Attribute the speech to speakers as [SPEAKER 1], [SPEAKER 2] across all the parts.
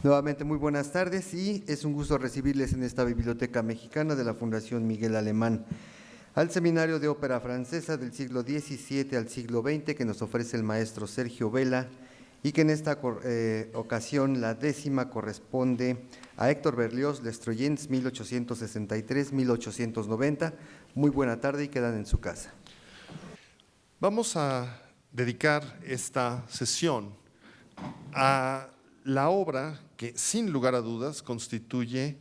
[SPEAKER 1] Nuevamente, muy buenas tardes y es un gusto recibirles en esta Biblioteca Mexicana de la Fundación Miguel Alemán al Seminario de Ópera Francesa del siglo XVII al siglo XX que nos ofrece el maestro Sergio Vela y que en esta ocasión la 10ª corresponde a Héctor Berlioz, Les Troyens, 1863-1890. Muy buena tarde y quedan en su casa.
[SPEAKER 2] Vamos a dedicar esta sesión a la obra que, sin lugar a dudas, constituye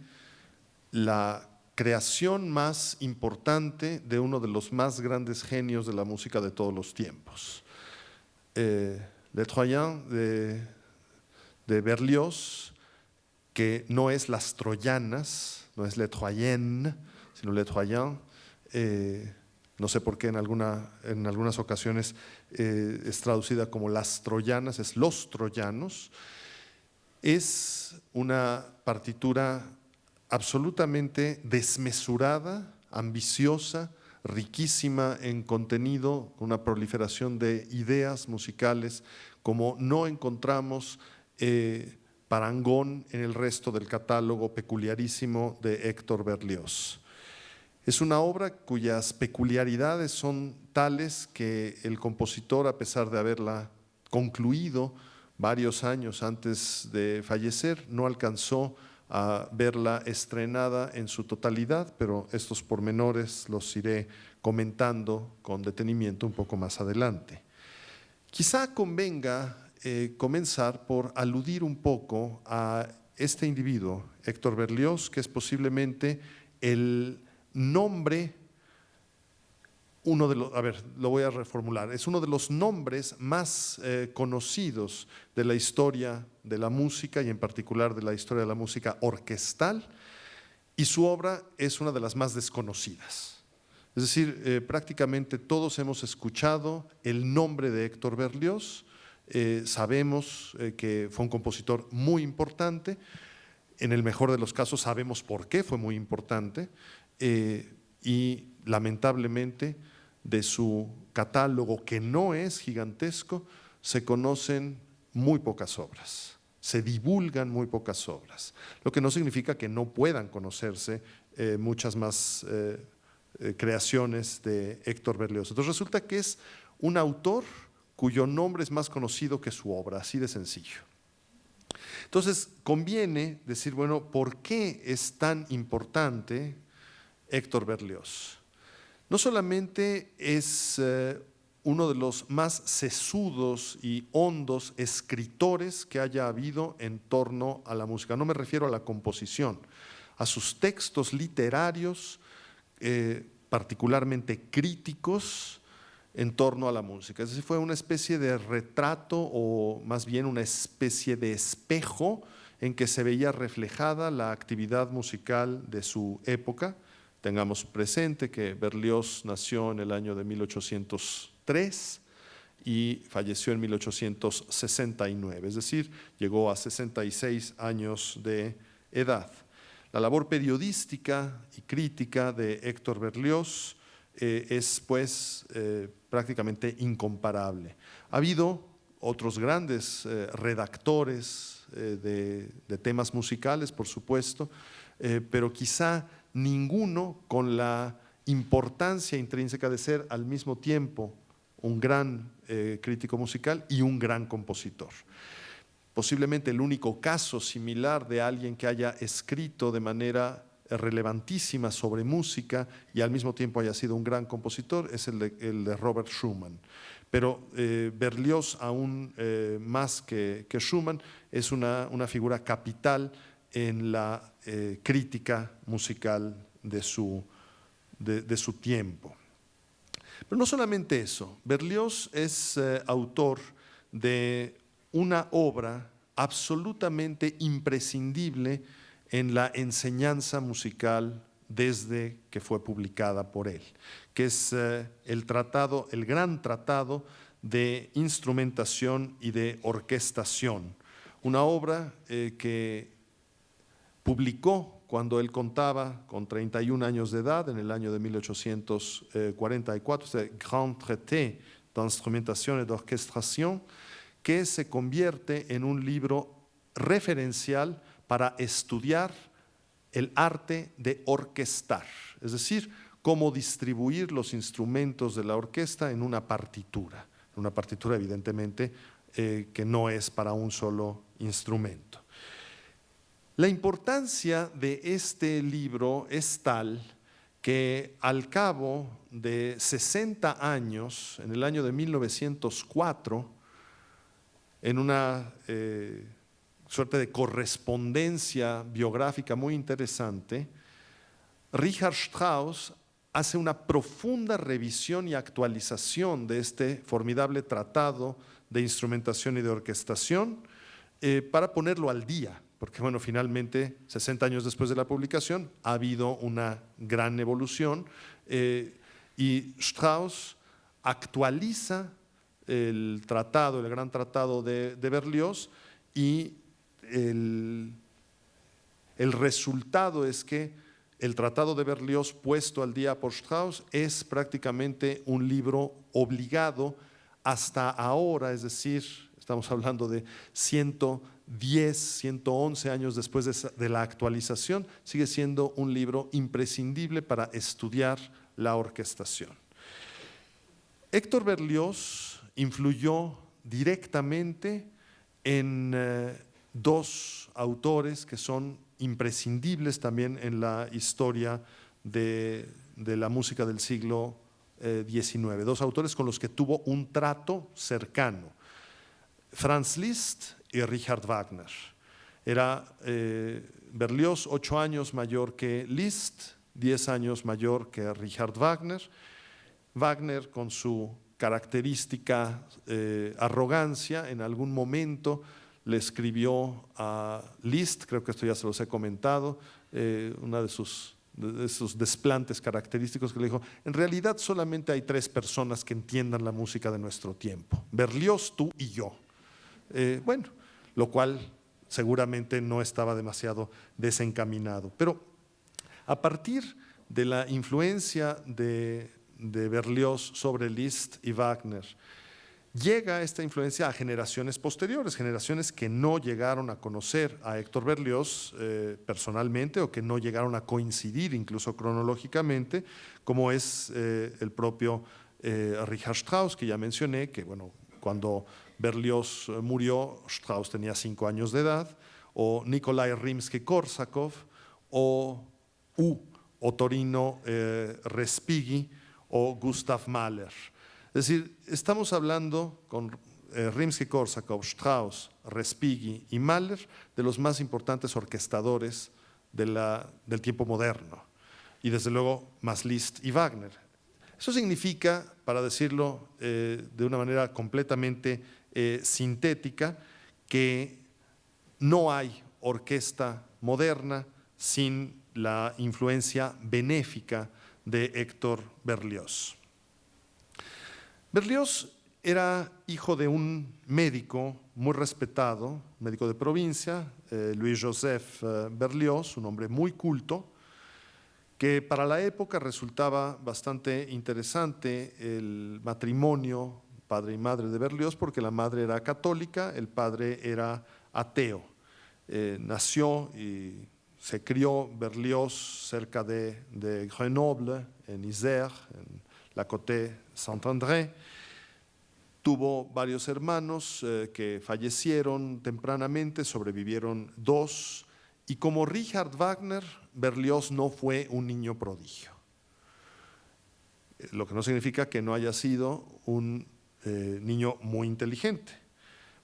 [SPEAKER 2] la creación más importante de uno de los más grandes genios de la música de todos los tiempos. Les Troyens de Berlioz, que no es Las Troyanas, no es Les Troyens, sino Les Troyens. No sé por qué en algunas ocasiones es traducida como Las Troyanas, es Los Troyanos. Es una partitura absolutamente desmesurada, ambiciosa, riquísima en contenido, una proliferación de ideas musicales como no encontramos parangón en el resto del catálogo peculiarísimo de Héctor Berlioz. Es una obra cuyas peculiaridades son tales que el compositor, a pesar de haberla concluido varios años antes de fallecer, no alcanzó a verla estrenada en su totalidad, pero estos pormenores los iré comentando con detenimiento un poco más adelante. Quizá convenga comenzar por aludir un poco a este individuo, Héctor Berlioz, que es posiblemente el nombre, lo voy a reformular, es uno de los nombres más conocidos de la historia de la música y en particular de la historia de la música orquestal, y su obra es una de las más desconocidas. Es decir, prácticamente todos hemos escuchado el nombre de Héctor Berlioz, sabemos que fue un compositor muy importante, en el mejor de los casos sabemos por qué fue muy importante, y lamentablemente de su catálogo, que no es gigantesco, se conocen muy pocas obras, se divulgan muy pocas obras, lo que no significa que no puedan conocerse muchas más creaciones de Héctor Berlioz. Entonces resulta que es un autor cuyo nombre es más conocido que su obra, así de sencillo. Entonces conviene decir, bueno, ¿por qué es tan importante Héctor Berlioz? No solamente es uno de los más sesudos y hondos escritores que haya habido en torno a la música, no me refiero a la composición, a sus textos literarios, particularmente críticos en torno a la música. Es decir, fue una especie de retrato o más bien una especie de espejo en que se veía reflejada la actividad musical de su época. Tengamos presente que Berlioz nació en el año de 1803 y falleció en 1869, es decir, llegó a 66 años de edad. La labor periodística y crítica de Héctor Berlioz es pues prácticamente incomparable. Ha habido otros grandes redactores de temas musicales, por supuesto, pero quizá ninguno con la importancia intrínseca de ser al mismo tiempo un gran crítico musical y un gran compositor. Posiblemente el único caso similar de alguien que haya escrito de manera relevantísima sobre música y al mismo tiempo haya sido un gran compositor es el de Robert Schumann. Pero Berlioz, aún más que Schumann, es una figura capital en la crítica musical de su tiempo. Pero no solamente eso, Berlioz es autor de una obra absolutamente imprescindible en la enseñanza musical desde que fue publicada por él, que es el gran tratado de instrumentación y de orquestación, una obra que publicó cuando él contaba con 31 años de edad, en el año de 1844, este Grand Traité d'instrumentation et d'orchestration, que se convierte en un libro referencial para estudiar el arte de orquestar, es decir, cómo distribuir los instrumentos de la orquesta en una partitura evidentemente que no es para un solo instrumento. La importancia de este libro es tal que al cabo de 60 años, en el año de 1904, en una suerte de correspondencia biográfica muy interesante, Richard Strauss hace una profunda revisión y actualización de este formidable tratado de instrumentación y de orquestación para ponerlo al día, porque bueno, finalmente, 60 años después de la publicación, ha habido una gran evolución y Strauss actualiza el tratado, el gran tratado de Berlioz, y el resultado es que el tratado de Berlioz puesto al día por Strauss es prácticamente un libro obligado hasta ahora, es decir, estamos hablando de 110, 111 años después de la actualización, sigue siendo un libro imprescindible para estudiar la orquestación. Héctor Berlioz influyó directamente en dos autores que son imprescindibles también en la historia de la música del siglo XIX, dos autores con los que tuvo un trato cercano, Franz Liszt y Richard Wagner. Era Berlioz 8 años mayor que Liszt, 10 años mayor que Richard Wagner. Wagner, con su característica arrogancia, en algún momento le escribió a Liszt, creo que esto ya se los he comentado, una de sus desplantes característicos, que le dijo: en realidad solamente hay 3 personas que entiendan la música de nuestro tiempo, Berlioz, tú y yo. Bueno, lo cual seguramente no estaba demasiado desencaminado. Pero a partir de la influencia de Berlioz sobre Liszt y Wagner, llega esta influencia a generaciones posteriores, generaciones que no llegaron a conocer a Héctor Berlioz personalmente, o que no llegaron a coincidir incluso cronológicamente, como es el propio Richard Strauss, que ya mencioné, que bueno, cuando Berlioz murió, Strauss tenía 5 años de edad, o Nikolai Rimsky-Korsakov, o Ottorino Respighi, o Gustav Mahler. Es decir, estamos hablando con Rimsky-Korsakov, Strauss, Respighi y Mahler de los más importantes orquestadores del tiempo moderno, y desde luego más Liszt y Wagner. Eso significa, para decirlo de una manera completamente sintética, que no hay orquesta moderna sin la influencia benéfica de Héctor Berlioz. Berlioz era hijo de un médico muy respetado, médico de provincia, Louis-Joseph Berlioz, un hombre muy culto, que para la época resultaba bastante interesante el matrimonio padre y madre de Berlioz, porque la madre era católica, el padre era ateo. Nació y se crió Berlioz cerca de Grenoble, en Isère, en la Côte Saint-André. Tuvo varios hermanos que fallecieron tempranamente, sobrevivieron 2, y como Richard Wagner, Berlioz no fue un niño prodigio, lo que no significa que no haya sido un niño muy inteligente.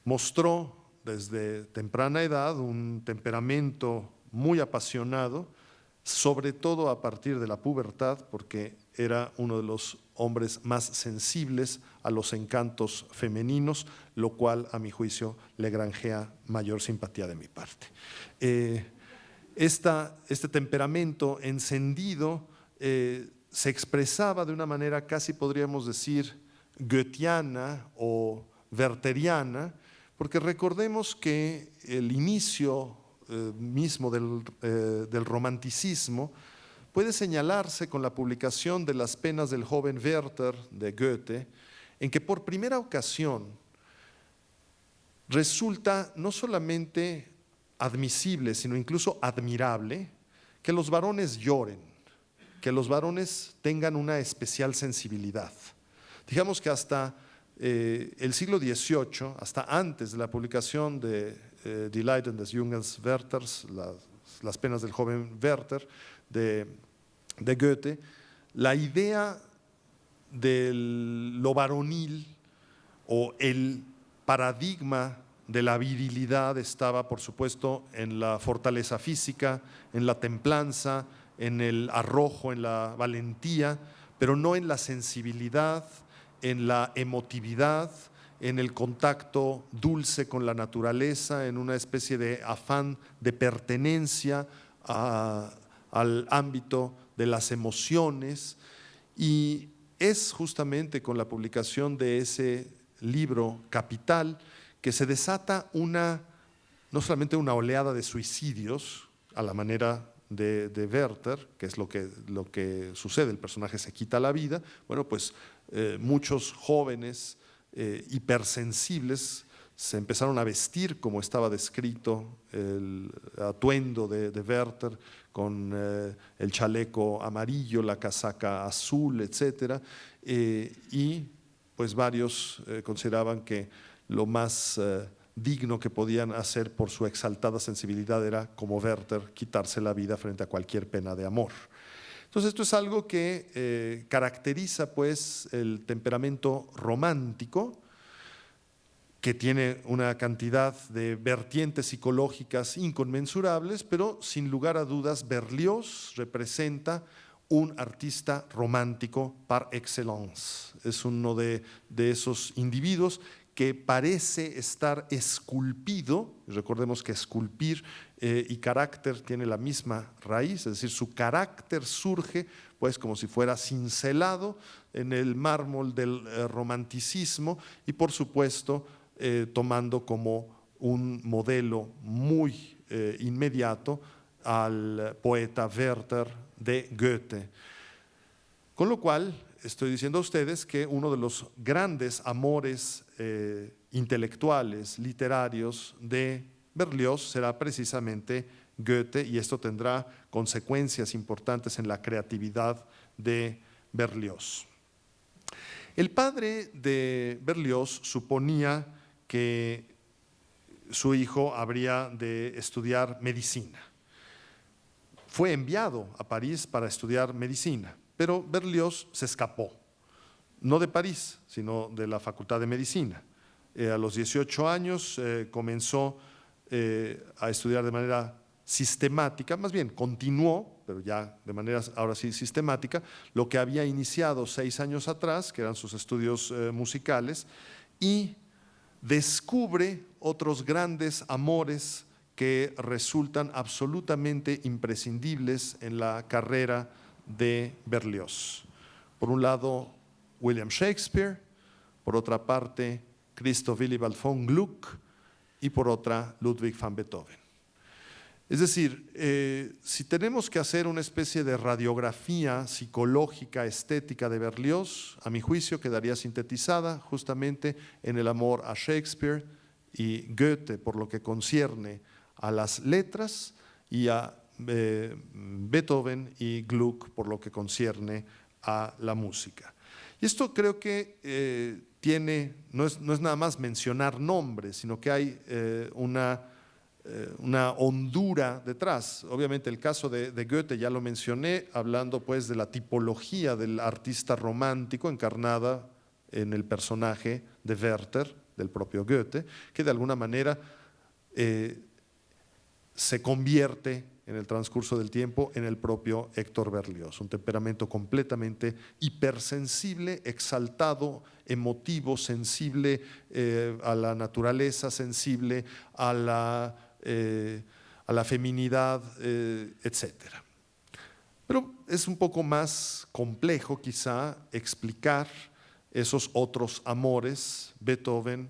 [SPEAKER 2] Mostró desde temprana edad un temperamento muy apasionado, sobre todo a partir de la pubertad, porque era uno de los hombres más sensibles a los encantos femeninos, lo cual a mi juicio le granjea mayor simpatía de mi parte. Este temperamento encendido se expresaba de una manera casi, podríamos decir, goetheana o wertheriana, porque recordemos que el inicio mismo del romanticismo puede señalarse con la publicación de Las penas del joven Werther de Goethe, en que por primera ocasión resulta no solamente admisible, sino incluso admirable, que los varones lloren, que los varones tengan una especial sensibilidad. Digamos que hasta el siglo XVIII, hasta antes de la publicación de Die Leiden des Jungen Werthers, las penas del joven Werther, de Goethe, la idea de lo varonil o el paradigma de la virilidad estaba, por supuesto, en la fortaleza física, en la templanza, en el arrojo, en la valentía, pero no en la sensibilidad, en la emotividad, en el contacto dulce con la naturaleza, en una especie de afán de pertenencia al ámbito de las emociones. Y es justamente con la publicación de ese libro Capital que se desata no solamente una oleada de suicidios a la manera de Werther, que es lo que sucede, el personaje se quita la vida. Bueno, pues muchos jóvenes hipersensibles se empezaron a vestir como estaba descrito el atuendo de Werther, con el chaleco amarillo, la casaca azul, etcétera, y pues varios consideraban que lo más digno que podían hacer por su exaltada sensibilidad era, como Werther, quitarse la vida frente a cualquier pena de amor. Entonces esto es algo que caracteriza pues el temperamento romántico, que tiene una cantidad de vertientes psicológicas inconmensurables, pero sin lugar a dudas Berlioz representa un artista romántico par excellence. Es uno de esos individuos que parece estar esculpido. Recordemos que esculpir y carácter tiene la misma raíz, es decir, su carácter surge pues como si fuera cincelado en el mármol del romanticismo y por supuesto tomando como un modelo muy inmediato al poeta Werther de Goethe. Con lo cual, estoy diciendo a ustedes que uno de los grandes amores intelectuales, literarios de Berlioz será precisamente Goethe, y esto tendrá consecuencias importantes en la creatividad de Berlioz. El padre de Berlioz suponía que su hijo habría de estudiar medicina. Fue enviado a París para estudiar medicina, pero Berlioz se escapó, no de París, sino de la Facultad de Medicina. A los 18 años comenzó a estudiar de manera sistemática, más bien continuó, pero ya de manera ahora sí sistemática, lo que había iniciado 6 años atrás, que eran sus estudios musicales, y descubre otros grandes amores que resultan absolutamente imprescindibles en la carrera de Berlioz. Por un lado, William Shakespeare, por otra parte, Christoph Willibald von Gluck y por otra, Ludwig van Beethoven. Es decir, si tenemos que hacer una especie de radiografía psicológica, estética de Berlioz, a mi juicio quedaría sintetizada justamente en el amor a Shakespeare y Goethe por lo que concierne a las letras y a Beethoven y Gluck por lo que concierne a la música. Y esto creo que no es nada más mencionar nombres, sino que hay una hondura detrás. Obviamente el caso de Goethe ya lo mencioné, hablando pues de la tipología del artista romántico encarnada en el personaje de Werther, del propio Goethe, que de alguna manera se convierte en el transcurso del tiempo en el propio Héctor Berlioz, un temperamento completamente hipersensible, exaltado, emotivo, sensible a la naturaleza, sensible a la feminidad, etcétera. Pero es un poco más complejo quizá explicar esos otros amores, Beethoven,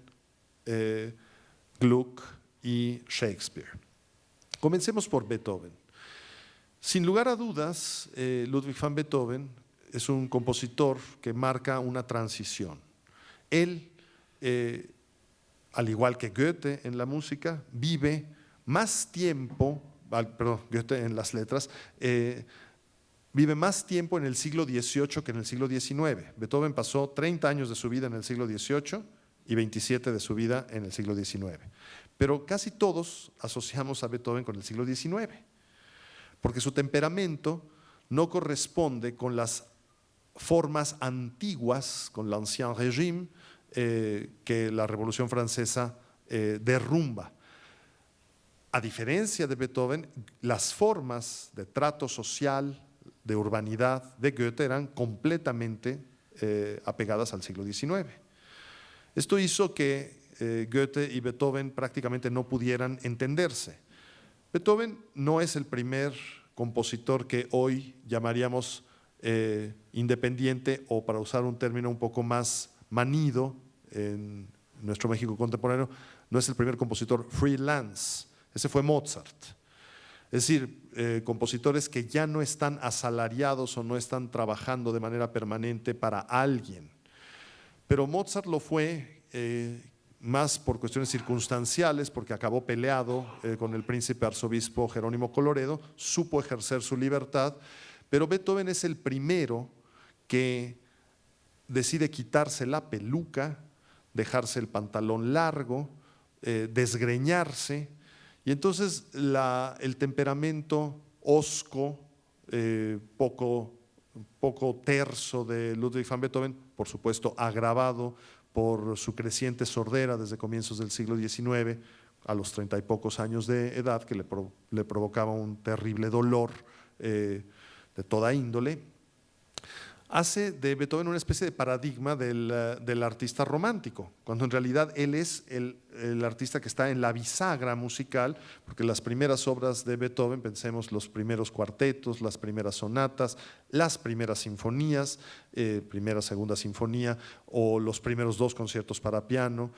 [SPEAKER 2] Gluck y Shakespeare. Comencemos por Beethoven. Sin lugar a dudas, Ludwig van Beethoven es un compositor que marca una transición. Él, al igual que Goethe en la música, vive más tiempo, perdón, Goethe en las letras, vive más tiempo en el siglo XVIII que en el siglo XIX. Beethoven pasó 30 años de su vida en el siglo XVIII y 27 de su vida en el siglo XIX. Pero casi todos asociamos a Beethoven con el siglo XIX, porque su temperamento no corresponde con las formas antiguas, con l'Ancien Régime, que la Revolución Francesa derrumba. A diferencia de Beethoven, las formas de trato social, de urbanidad de Goethe eran completamente apegadas al siglo XIX. Esto hizo que Goethe y Beethoven prácticamente no pudieran entenderse. Beethoven no es el primer compositor que hoy llamaríamos independiente, o, para usar un término un poco más manido en nuestro México contemporáneo, no es el primer compositor freelance. Ese fue Mozart. Es decir, compositores que ya no están asalariados o no están trabajando de manera permanente para alguien. Pero Mozart lo fue más por cuestiones circunstanciales, porque acabó peleado con el príncipe arzobispo Jerónimo Colloredo, supo ejercer su libertad, pero Beethoven es el primero que decide quitarse la peluca, dejarse el pantalón largo, desgreñarse, y entonces el temperamento hosco, poco terso de Ludwig van Beethoven, por supuesto agravado por su creciente sordera desde comienzos del siglo XIX, a los 30 y pocos años de edad, que le provocaba un terrible dolor de toda índole, hace de Beethoven una especie de paradigma del artista romántico, cuando en realidad él es el artista que está en la bisagra musical, porque las primeras obras de Beethoven, pensemos los primeros cuartetos, las primeras sonatas, las primeras sinfonías, primera, segunda sinfonía, o los primeros 2 conciertos para piano,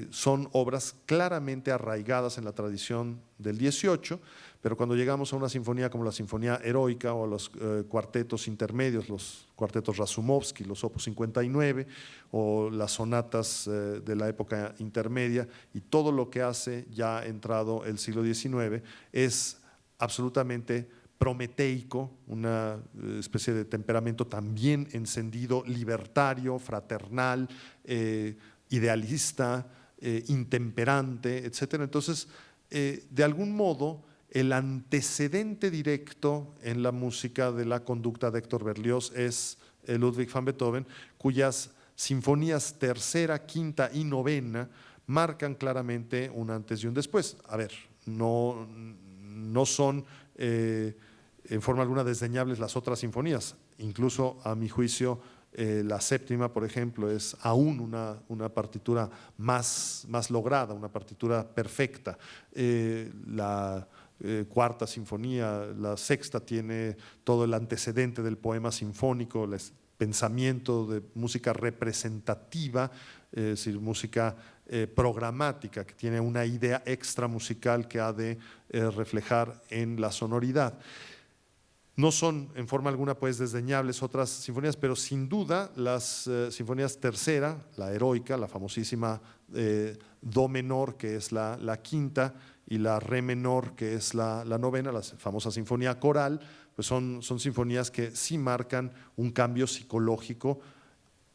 [SPEAKER 2] son obras claramente arraigadas en la tradición del XVIII, pero cuando llegamos a una sinfonía como la Sinfonía Heroica, o a los cuartetos intermedios, los cuartetos Razumovsky, los Opus 59, o las sonatas de la época intermedia, y todo lo que hace ya entrado el siglo XIX, es absolutamente prometeico, una especie de temperamento también encendido, libertario, fraternal, idealista, intemperante, etc. Entonces, de algún modo, el antecedente directo en la música de la conducta de Héctor Berlioz es Ludwig van Beethoven, cuyas sinfonías tercera, quinta y novena marcan claramente un antes y un después. A ver, no son en forma alguna desdeñables las otras sinfonías, incluso a mi juicio la séptima, por ejemplo, es aún una partitura más lograda, una partitura perfecta. La cuarta sinfonía, la sexta, tiene todo el antecedente del poema sinfónico, el pensamiento de música representativa, es decir, música programática, que tiene una idea extra musical que ha de reflejar en la sonoridad. No son en forma alguna pues desdeñables otras sinfonías, pero sin duda las sinfonías tercera, la Heroica, la famosísima Do menor, que es la quinta, y la Re menor, que es la novena, la famosa sinfonía coral, pues son sinfonías que sí marcan un cambio psicológico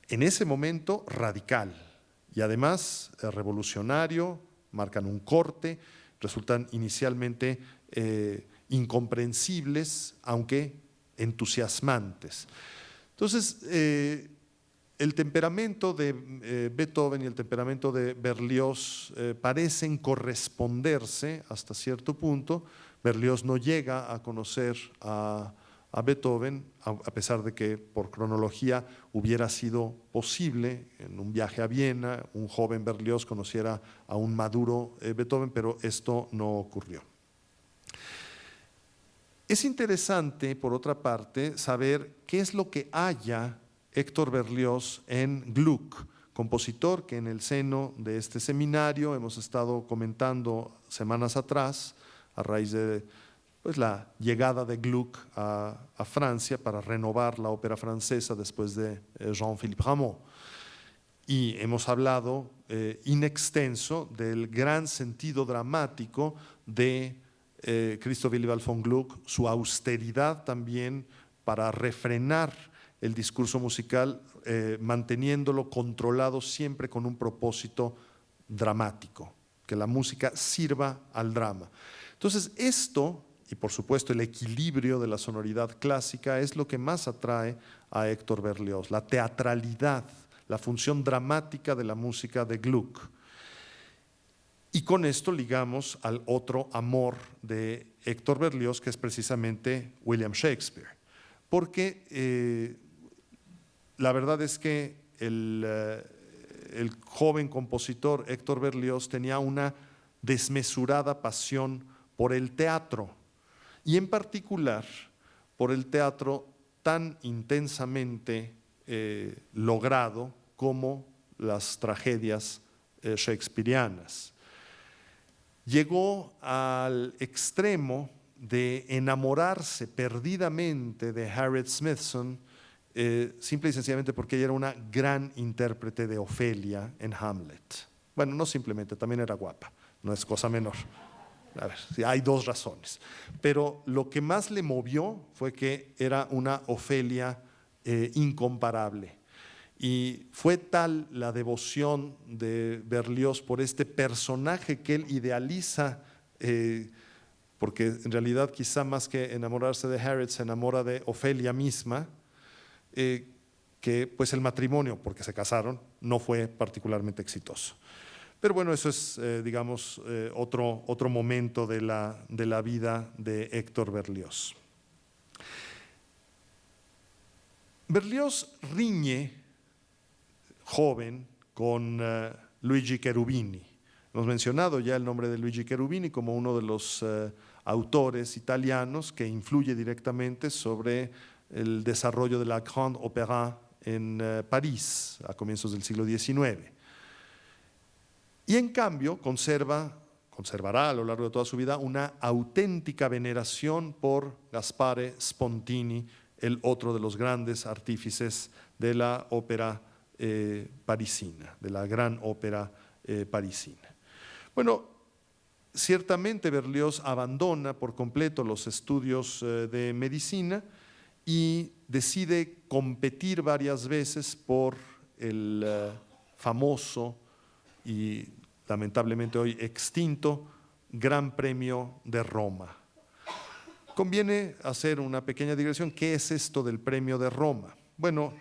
[SPEAKER 2] en ese momento radical, y además revolucionario, marcan un corte, resultan inicialmente incomprensibles, aunque entusiasmantes. Entonces, el temperamento de Beethoven y el temperamento de Berlioz parecen corresponderse hasta cierto punto. Berlioz no llega a conocer a Beethoven, a pesar de que por cronología hubiera sido posible en un viaje a Viena, un joven Berlioz conociera a un maduro Beethoven, pero esto no ocurrió. Es interesante, por otra parte, saber qué es lo que halla Héctor Berlioz en Gluck, compositor que en el seno de este seminario hemos estado comentando semanas atrás, a raíz de pues, la llegada de Gluck a Francia para renovar la ópera francesa después de Jean-Philippe Rameau. Y hemos hablado in extenso del gran sentido dramático de Christoph Willibald von Gluck, su austeridad también para refrenar el discurso musical, manteniéndolo controlado siempre con un propósito dramático, que la música sirva al drama. Entonces esto, y por supuesto el equilibrio de la sonoridad clásica, es lo que más atrae a Héctor Berlioz, la teatralidad, la función dramática de la música de Gluck. Y con esto ligamos al otro amor de Héctor Berlioz, que es precisamente William Shakespeare. Porque la verdad es que el joven compositor Héctor Berlioz tenía una desmesurada pasión por el teatro, y en particular por el teatro tan intensamente logrado como las tragedias shakespearianas. Llegó al extremo de enamorarse perdidamente de Harriet Smithson, simple y sencillamente porque ella era una gran intérprete de Ofelia en Hamlet. Bueno, no simplemente, también era guapa, no es cosa menor. A ver, sí, hay dos razones. Pero lo que más le movió fue que era una Ofelia incomparable. Y fue tal la devoción de Berlioz por este personaje que él idealiza, porque en realidad quizá más que enamorarse de Harriet se enamora de Ofelia misma, que pues el matrimonio, porque se casaron, no fue particularmente exitoso. Pero bueno, eso es, digamos, otro momento de la vida de Héctor Berlioz. Berlioz riñe joven con Luigi Cherubini. Hemos mencionado ya el nombre de Luigi Cherubini como uno de los autores italianos que influye directamente sobre el desarrollo de la Grande Opéra en París a comienzos del siglo XIX. Y en cambio conservará a lo largo de toda su vida una auténtica veneración por Gaspare Spontini, el otro de los grandes artífices de la ópera parisina, de la gran ópera parisina. Bueno, ciertamente Berlioz abandona por completo los estudios de medicina y decide competir varias veces por el famoso y lamentablemente hoy extinto Gran Premio de Roma. Conviene hacer una pequeña digresión. ¿Qué es esto del Premio de Roma? Bueno,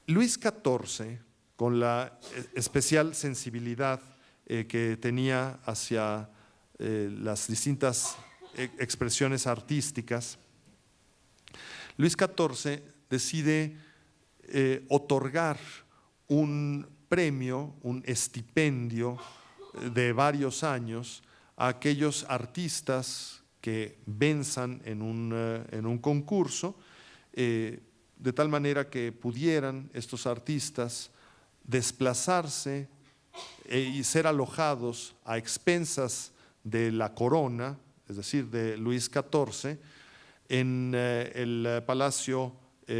[SPEAKER 2] Luis XIV, con la especial sensibilidad que tenía hacia las distintas expresiones artísticas, Luis XIV decide otorgar un premio, un estipendio de varios años a aquellos artistas que venzan en un concurso, de tal manera que pudieran estos artistas desplazarse y ser alojados a expensas de la corona, es decir, de Luis XIV, en el Palacio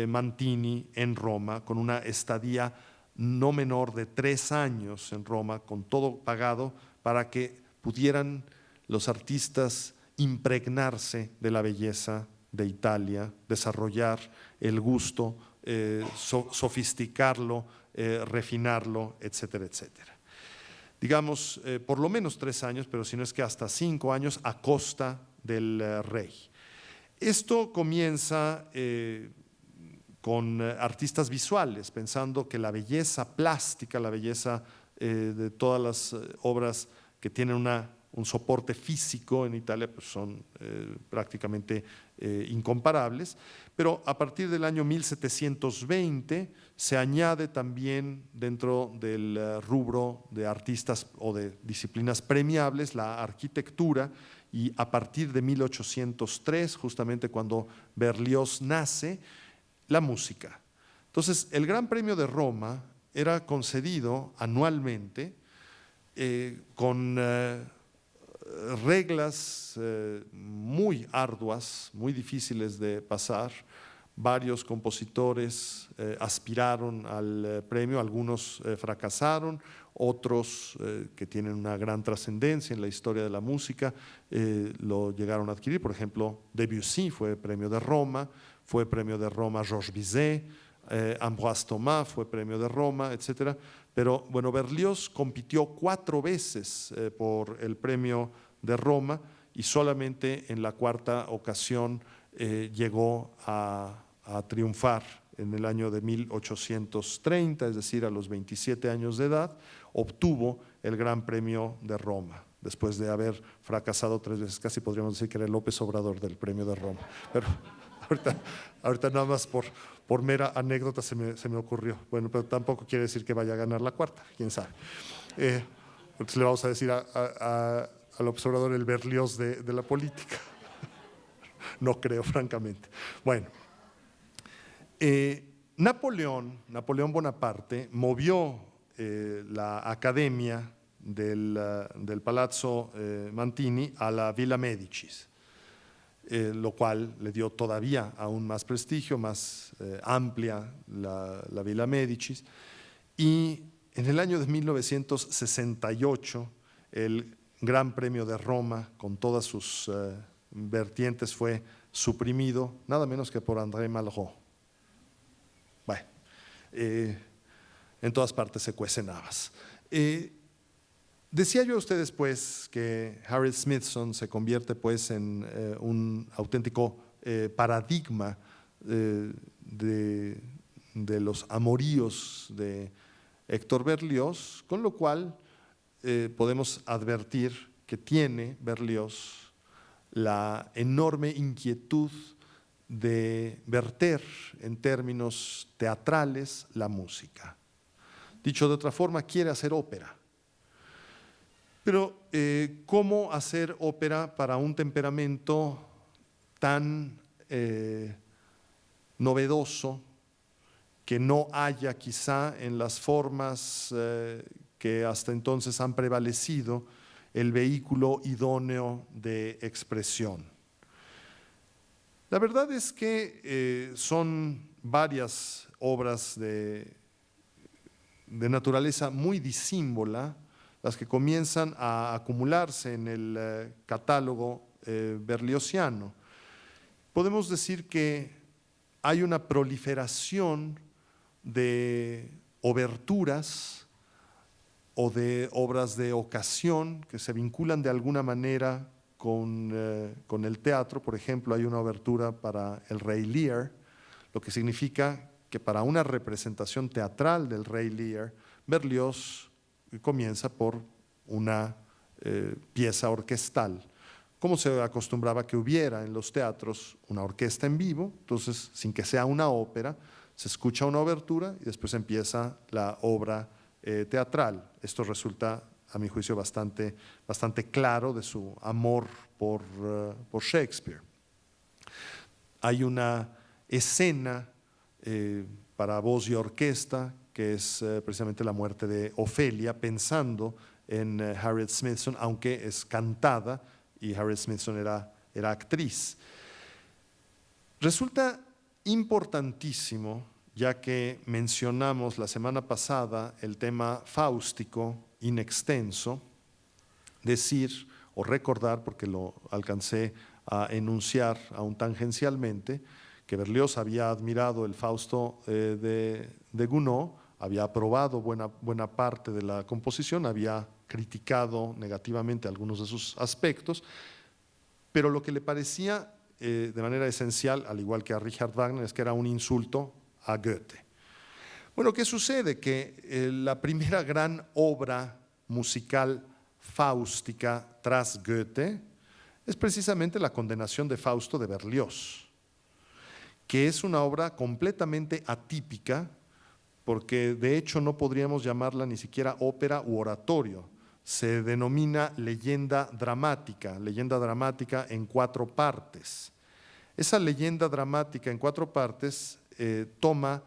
[SPEAKER 2] Mantini en Roma, con una estadía no menor de 3 años en Roma, con todo pagado, para que pudieran los artistas impregnarse de la belleza de Italia, desarrollar el gusto, sofisticarlo, refinarlo, etcétera, etcétera. Digamos, por lo menos 3 años, pero si no es que hasta 5 años a costa del rey. Esto comienza con artistas visuales, pensando que la belleza plástica, la belleza de todas las obras que tienen un soporte físico en Italia, pues son prácticamente incomparables, pero a partir del año 1720 se añade también dentro del rubro de artistas o de disciplinas premiables la arquitectura, y a partir de 1803, justamente cuando Berlioz nace, la música. Entonces, el Gran Premio de Roma era concedido anualmente con reglas muy arduas, muy difíciles de pasar, varios compositores aspiraron al premio, algunos fracasaron, otros que tienen una gran trascendencia en la historia de la música lo llegaron a adquirir. Por ejemplo, Debussy fue premio de Roma, fue premio de Roma Georges Bizet, Ambroise Thomas fue premio de Roma, etc. Pero bueno, Berlioz compitió 4 veces por el premio de Roma y solamente en la 4ª ocasión llegó a triunfar en el año de 1830, es decir, a los 27 años de edad, obtuvo el Gran Premio de Roma, después de haber fracasado 3 veces. Casi podríamos decir que era López Obrador del Premio de Roma. Pero ahorita nada más por mera anécdota se me ocurrió. Bueno, pero tampoco quiere decir que vaya a ganar la 4ª, quién sabe. Entonces le vamos a decir a López Obrador el Berlioz de la política. No creo, francamente. Bueno. Napoleón Bonaparte movió la academia del Palazzo Mantini a la Villa Médicis, lo cual le dio todavía aún más prestigio, más amplia la Villa Médicis. Y en el año de 1968, el Gran Premio de Roma, con todas sus vertientes, fue suprimido, nada menos que por André Malraux. Bueno, en todas partes se cuecen habas. Decía yo a ustedes pues que Harriet Smithson se convierte pues en un auténtico paradigma de los amoríos de Héctor Berlioz, con lo cual podemos advertir que tiene Berlioz la enorme inquietud de verter en términos teatrales la música. Dicho de otra forma, quiere hacer ópera. Pero ¿cómo hacer ópera para un temperamento tan novedoso que no haya quizá en las formas que hasta entonces han prevalecido el vehículo idóneo de expresión? La verdad es que son varias obras de naturaleza muy disímbola las que comienzan a acumularse en el catálogo berlioziano. Podemos decir que hay una proliferación de oberturas o de obras de ocasión que se vinculan de alguna manera con el teatro. Por ejemplo, hay una obertura para el Rey Lear, lo que significa que para una representación teatral del Rey Lear, Berlioz comienza por una pieza orquestal, como se acostumbraba que hubiera en los teatros una orquesta en vivo. Entonces, sin que sea una ópera, se escucha una obertura y después empieza la obra teatral. Esto resulta, a mi juicio, bastante claro de su amor por Shakespeare. Hay una escena para voz y orquesta que es precisamente la muerte de Ofelia, pensando en Harriet Smithson, aunque es cantada y Harriet Smithson era actriz. Resulta importantísimo, ya que mencionamos la semana pasada el tema fáustico in extenso, decir o recordar, porque lo alcancé a enunciar aún tangencialmente, que Berlioz había admirado el Fausto de Gounod, había aprobado buena parte de la composición, había criticado negativamente algunos de sus aspectos, pero lo que le parecía de manera esencial, al igual que a Richard Wagner, es que era un insulto a Goethe. Bueno, ¿qué sucede? Que la primera gran obra musical fáustica tras Goethe es precisamente La condenación de Fausto de Berlioz, que es una obra completamente atípica, porque de hecho no podríamos llamarla ni siquiera ópera u oratorio. Se denomina leyenda dramática en 4 partes. Esa leyenda dramática en 4 partes toma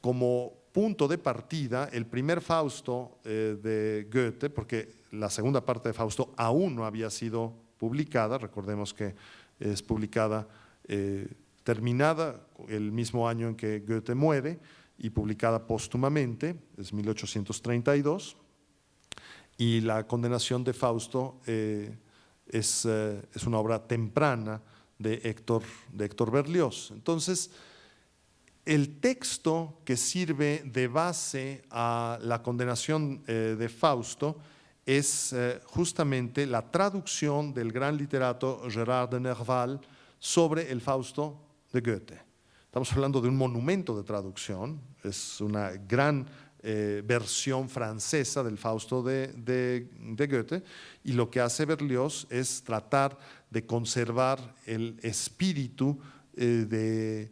[SPEAKER 2] como punto de partida el primer Fausto de Goethe, porque la segunda parte de Fausto aún no había sido publicada. Recordemos que es publicada 3 terminada el mismo año en que Goethe muere y publicada póstumamente, es 1832, y la condenación de Fausto es una obra temprana de Héctor Berlioz. Entonces, el texto que sirve de base a la condenación de Fausto es justamente la traducción del gran literato Gérard de Nerval sobre el Fausto de Goethe. Estamos hablando de un monumento de traducción, es una gran versión francesa del Fausto de Goethe, y lo que hace Berlioz es tratar de conservar el espíritu del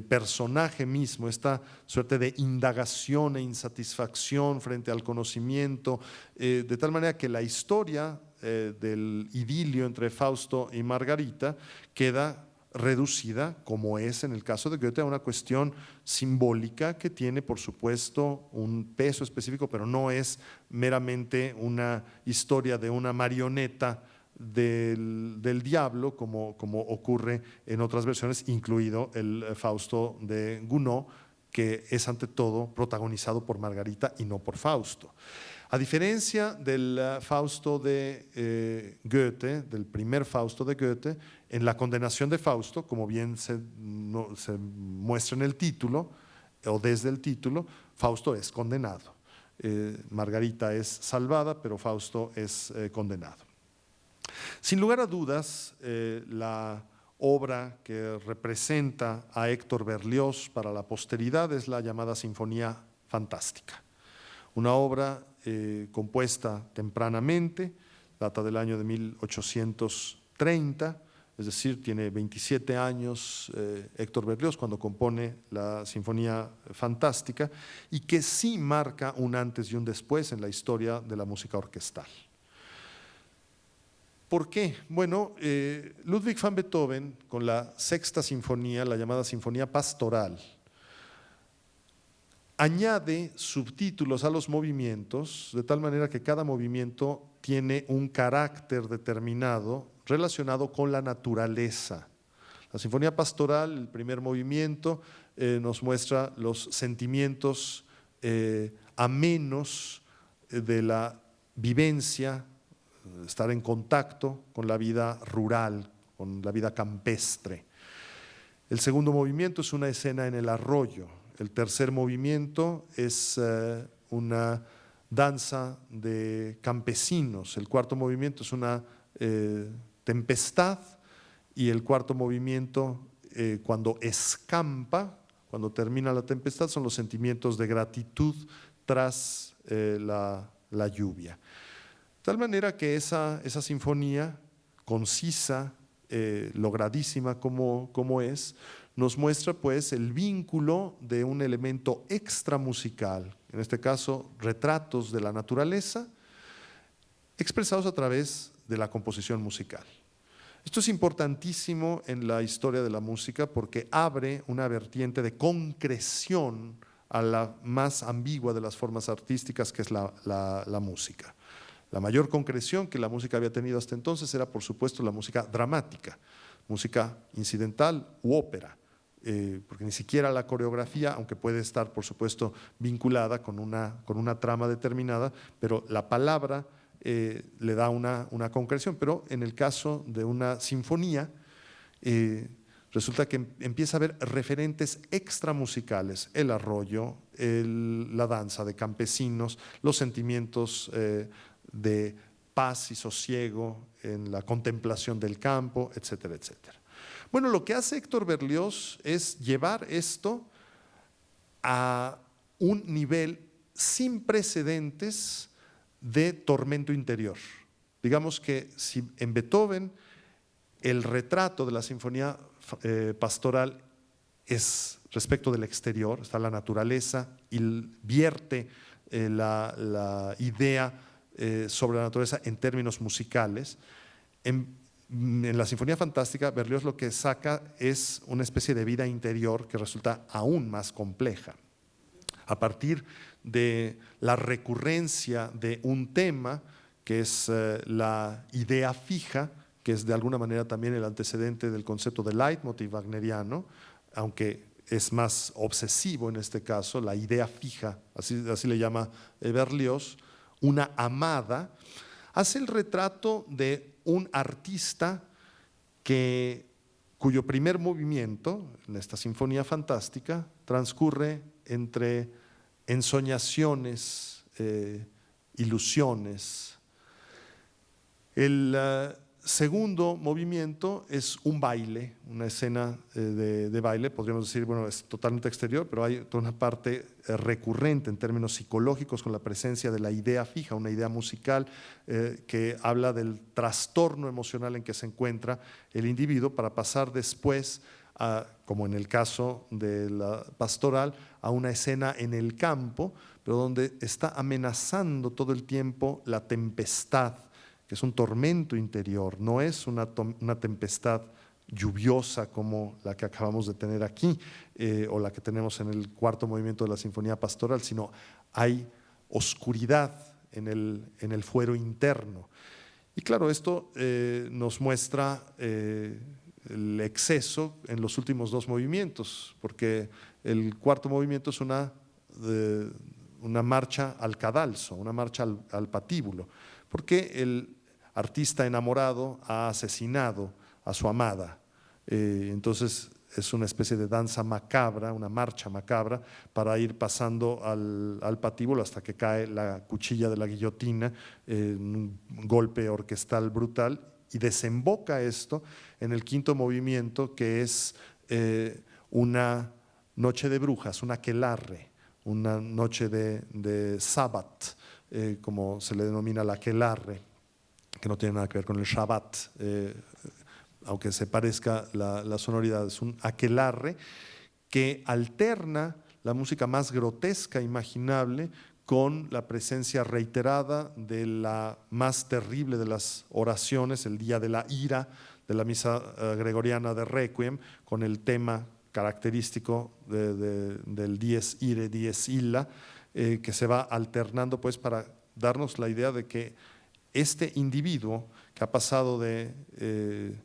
[SPEAKER 2] personaje mismo, esta suerte de indagación e insatisfacción frente al conocimiento, de tal manera que la historia del idilio entre Fausto y Margarita queda reducida, como es en el caso de Goethe, a una cuestión simbólica que tiene, por supuesto, un peso específico, pero no es meramente una historia de una marioneta del diablo, como ocurre en otras versiones, incluido el Fausto de Gounod, que es ante todo protagonizado por Margarita y no por Fausto. A diferencia del Fausto de Goethe, del primer Fausto de Goethe, en la condenación de Fausto, como bien se muestra en el título, o desde el título, Fausto es condenado. Margarita es salvada, pero Fausto es condenado. Sin lugar a dudas, la obra que representa a Héctor Berlioz para la posteridad es la llamada Sinfonía Fantástica. Una obra compuesta tempranamente, data del año de 1830, es decir, tiene 27 años Héctor Berlioz cuando compone la Sinfonía Fantástica, y que sí marca un antes y un después en la historia de la música orquestal. ¿Por qué? Bueno, Ludwig van Beethoven, con la sexta sinfonía, la llamada Sinfonía Pastoral, añade subtítulos a los movimientos, de tal manera que cada movimiento tiene un carácter determinado relacionado con la naturaleza. La Sinfonía Pastoral, el primer movimiento, nos muestra los sentimientos amenos de la vivencia, estar en contacto con la vida rural, con la vida campestre. El segundo movimiento es una escena en el arroyo. El tercer movimiento es una danza de campesinos. El cuarto movimiento es una tempestad, y el cuarto movimiento, cuando escampa, cuando termina la tempestad, son los sentimientos de gratitud tras la lluvia. De tal manera que esa sinfonía concisa, logradísima como es, nos muestra pues el vínculo de un elemento extramusical, en este caso retratos de la naturaleza, expresados a través de la composición musical. Esto es importantísimo en la historia de la música porque abre una vertiente de concreción a la más ambigua de las formas artísticas, que es la música. La mayor concreción que la música había tenido hasta entonces era, por supuesto, la música dramática, música incidental u ópera, porque ni siquiera la coreografía, aunque puede estar, por supuesto, vinculada con una trama determinada, pero la palabra le da una concreción. Pero en el caso de una sinfonía, resulta que empieza a haber referentes extramusicales: el arroyo, la danza de campesinos, los sentimientos de paz y sosiego en la contemplación del campo, etcétera, etcétera. Bueno, lo que hace Héctor Berlioz es llevar esto a un nivel sin precedentes de tormento interior. Digamos que si en Beethoven el retrato de la sinfonía pastoral es respecto del exterior, está la naturaleza y vierte la idea sobre la naturaleza en términos musicales, en la Sinfonía Fantástica Berlioz lo que saca es una especie de vida interior que resulta aún más compleja. A partir de la recurrencia de un tema, que es la idea fija, que es de alguna manera también el antecedente del concepto de leitmotiv wagneriano, aunque es más obsesivo en este caso, la idea fija, así le llama Berlioz, una amada, hace el retrato de un artista cuyo primer movimiento, en esta sinfonía fantástica, transcurre entre ensoñaciones, ilusiones. El segundo movimiento es un baile, una escena de baile, podríamos decir, bueno, es totalmente exterior, pero hay toda una parte recurrente en términos psicológicos con la presencia de la idea fija, una idea musical que habla del trastorno emocional en que se encuentra el individuo para pasar después, como en el caso de la pastoral, a una escena en el campo, pero donde está amenazando todo el tiempo la tempestad, que es un tormento interior, no es una tempestad lluviosa como la que acabamos de tener aquí o la que tenemos en el cuarto movimiento de la Sinfonía Pastoral, sino hay oscuridad en el fuero interno. Y claro, esto nos muestra el exceso en los últimos dos movimientos, porque el cuarto movimiento es una marcha al cadalso, una marcha al patíbulo, porque el artista enamorado ha asesinado a su amada. Entonces es una especie de danza macabra, una marcha macabra, para ir pasando al patíbulo hasta que cae la cuchilla de la guillotina, un golpe orquestal brutal, y desemboca esto en el quinto movimiento, que es una noche de brujas, un aquelarre, una noche de Sabbat, como se le denomina la aquelarre, que no tiene nada que ver con el Shabbat, aunque se parezca la sonoridad. Es un aquelarre que alterna la música más grotesca imaginable con la presencia reiterada de la más terrible de las oraciones, el día de la ira, de la misa gregoriana de Requiem, con el tema característico del dies irae, dies illa, que se va alternando pues para darnos la idea de que este individuo que ha pasado de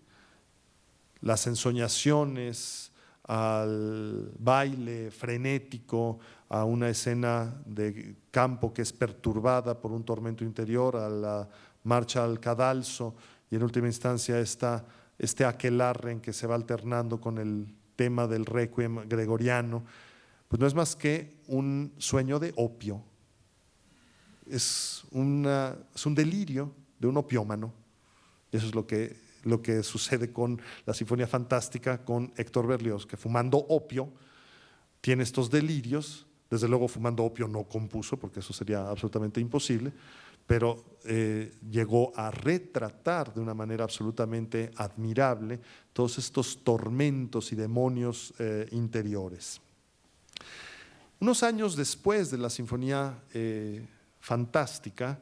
[SPEAKER 2] las ensoñaciones al baile frenético, a una escena de campo que es perturbada por un tormento interior, a la marcha al cadalso y en última instancia este aquelarre en que se va alternando con el tema del requiem gregoriano, pues no es más que un sueño de opio. Es un delirio de un opiómano. Y eso es lo que sucede con la Sinfonía Fantástica, con Héctor Berlioz, que fumando opio tiene estos delirios. Desde luego fumando opio no compuso, porque eso sería absolutamente imposible, pero llegó a retratar de una manera absolutamente admirable todos estos tormentos y demonios interiores. Unos años después de la Sinfonía Fantástica,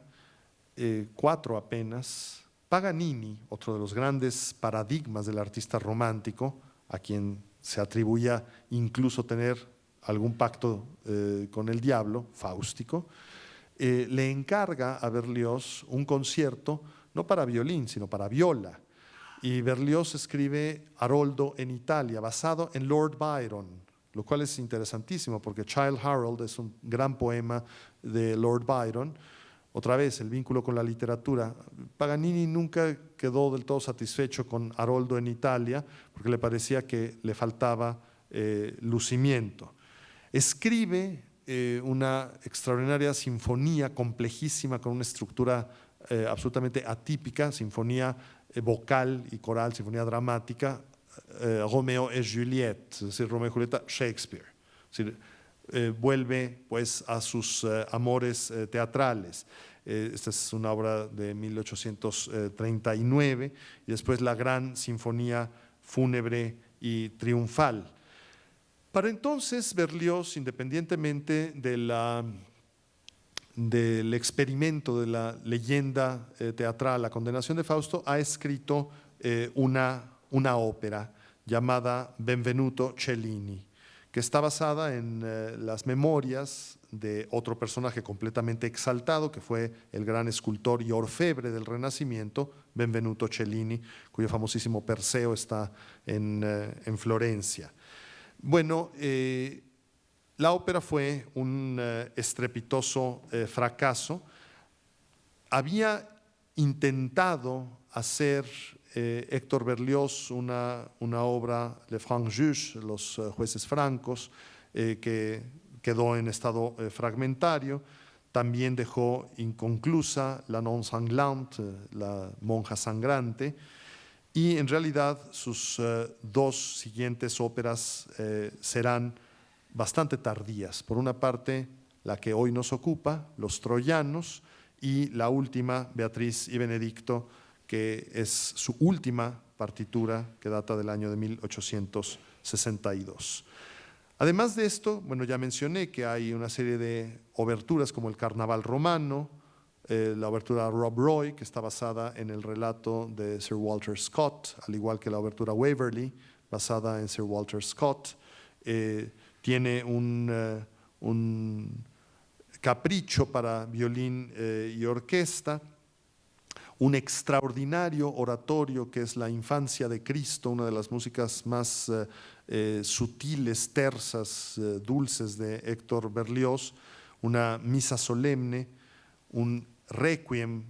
[SPEAKER 2] 4 apenas, Paganini, otro de los grandes paradigmas del artista romántico, a quien se atribuía incluso tener algún pacto con el diablo, fáustico, le encarga a Berlioz un concierto, no para violín, sino para viola. Y Berlioz escribe Aroldo en Italia, basado en Lord Byron, lo cual es interesantísimo porque Childe Harold es un gran poema de Lord Byron. Otra vez, el vínculo con la literatura. Paganini nunca quedó del todo satisfecho con Aroldo en Italia porque le parecía que le faltaba lucimiento. Escribe una extraordinaria sinfonía complejísima con una estructura absolutamente atípica, sinfonía vocal y coral, sinfonía dramática, Romeo et Juliette, es decir, Romeo y Julieta, Shakespeare. Es decir, vuelve pues a sus amores teatrales. Esta es una obra de 1839 y después la gran sinfonía fúnebre y triunfal. Para entonces Berlioz, independientemente del experimento de la leyenda teatral, La condenación de Fausto, ha escrito una ópera llamada Benvenuto Cellini, que está basada en las memorias de otro personaje completamente exaltado, que fue el gran escultor y orfebre del Renacimiento, Benvenuto Cellini, cuyo famosísimo Perseo está en Florencia. Bueno, la ópera fue un estrepitoso fracaso. Había intentado hacer Héctor Berlioz una obra, Le Francs Juges, los jueces francos, que quedó en estado fragmentario. También dejó inconclusa La Non Sanglante, la monja sangrante, y en realidad sus dos siguientes óperas serán bastante tardías. Por una parte, la que hoy nos ocupa, Los Troyanos, y la última, Beatriz y Benedicto, que es su última partitura, que data del año de 1862. Además de esto, bueno, ya mencioné que hay una serie de oberturas como el Carnaval Romano, la obertura Rob Roy, que está basada en el relato de Sir Walter Scott, al igual que la obertura Waverley, basada en Sir Walter Scott. Tiene un capricho para violín y orquesta, un extraordinario oratorio que es La Infancia de Cristo, una de las músicas más sutiles, tersas, dulces de Héctor Berlioz, una misa solemne, un requiem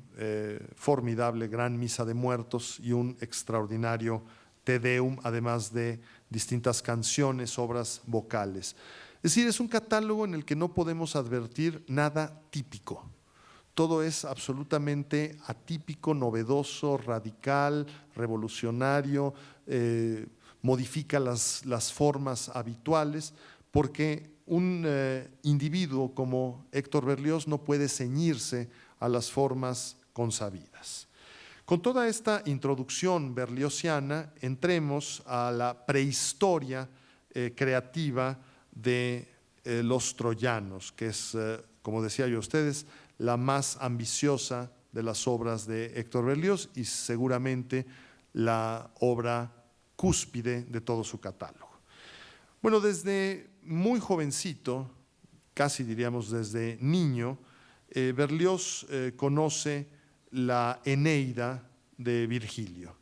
[SPEAKER 2] formidable, gran misa de muertos y un extraordinario Te Deum, además de distintas canciones, obras vocales. Es decir, es un catálogo en el que no podemos advertir nada típico. Todo es absolutamente atípico, novedoso, radical, revolucionario, modifica las formas habituales, porque un individuo como Héctor Berlioz no puede ceñirse a las formas consabidas. Con toda esta introducción berlioziana, entremos a la prehistoria creativa de Los Troyanos, que es, como decía yo a ustedes, la más ambiciosa de las obras de Héctor Berlioz y seguramente la obra cúspide de todo su catálogo. Bueno, desde muy jovencito, casi diríamos desde niño, Berlioz conoce la Eneida de Virgilio.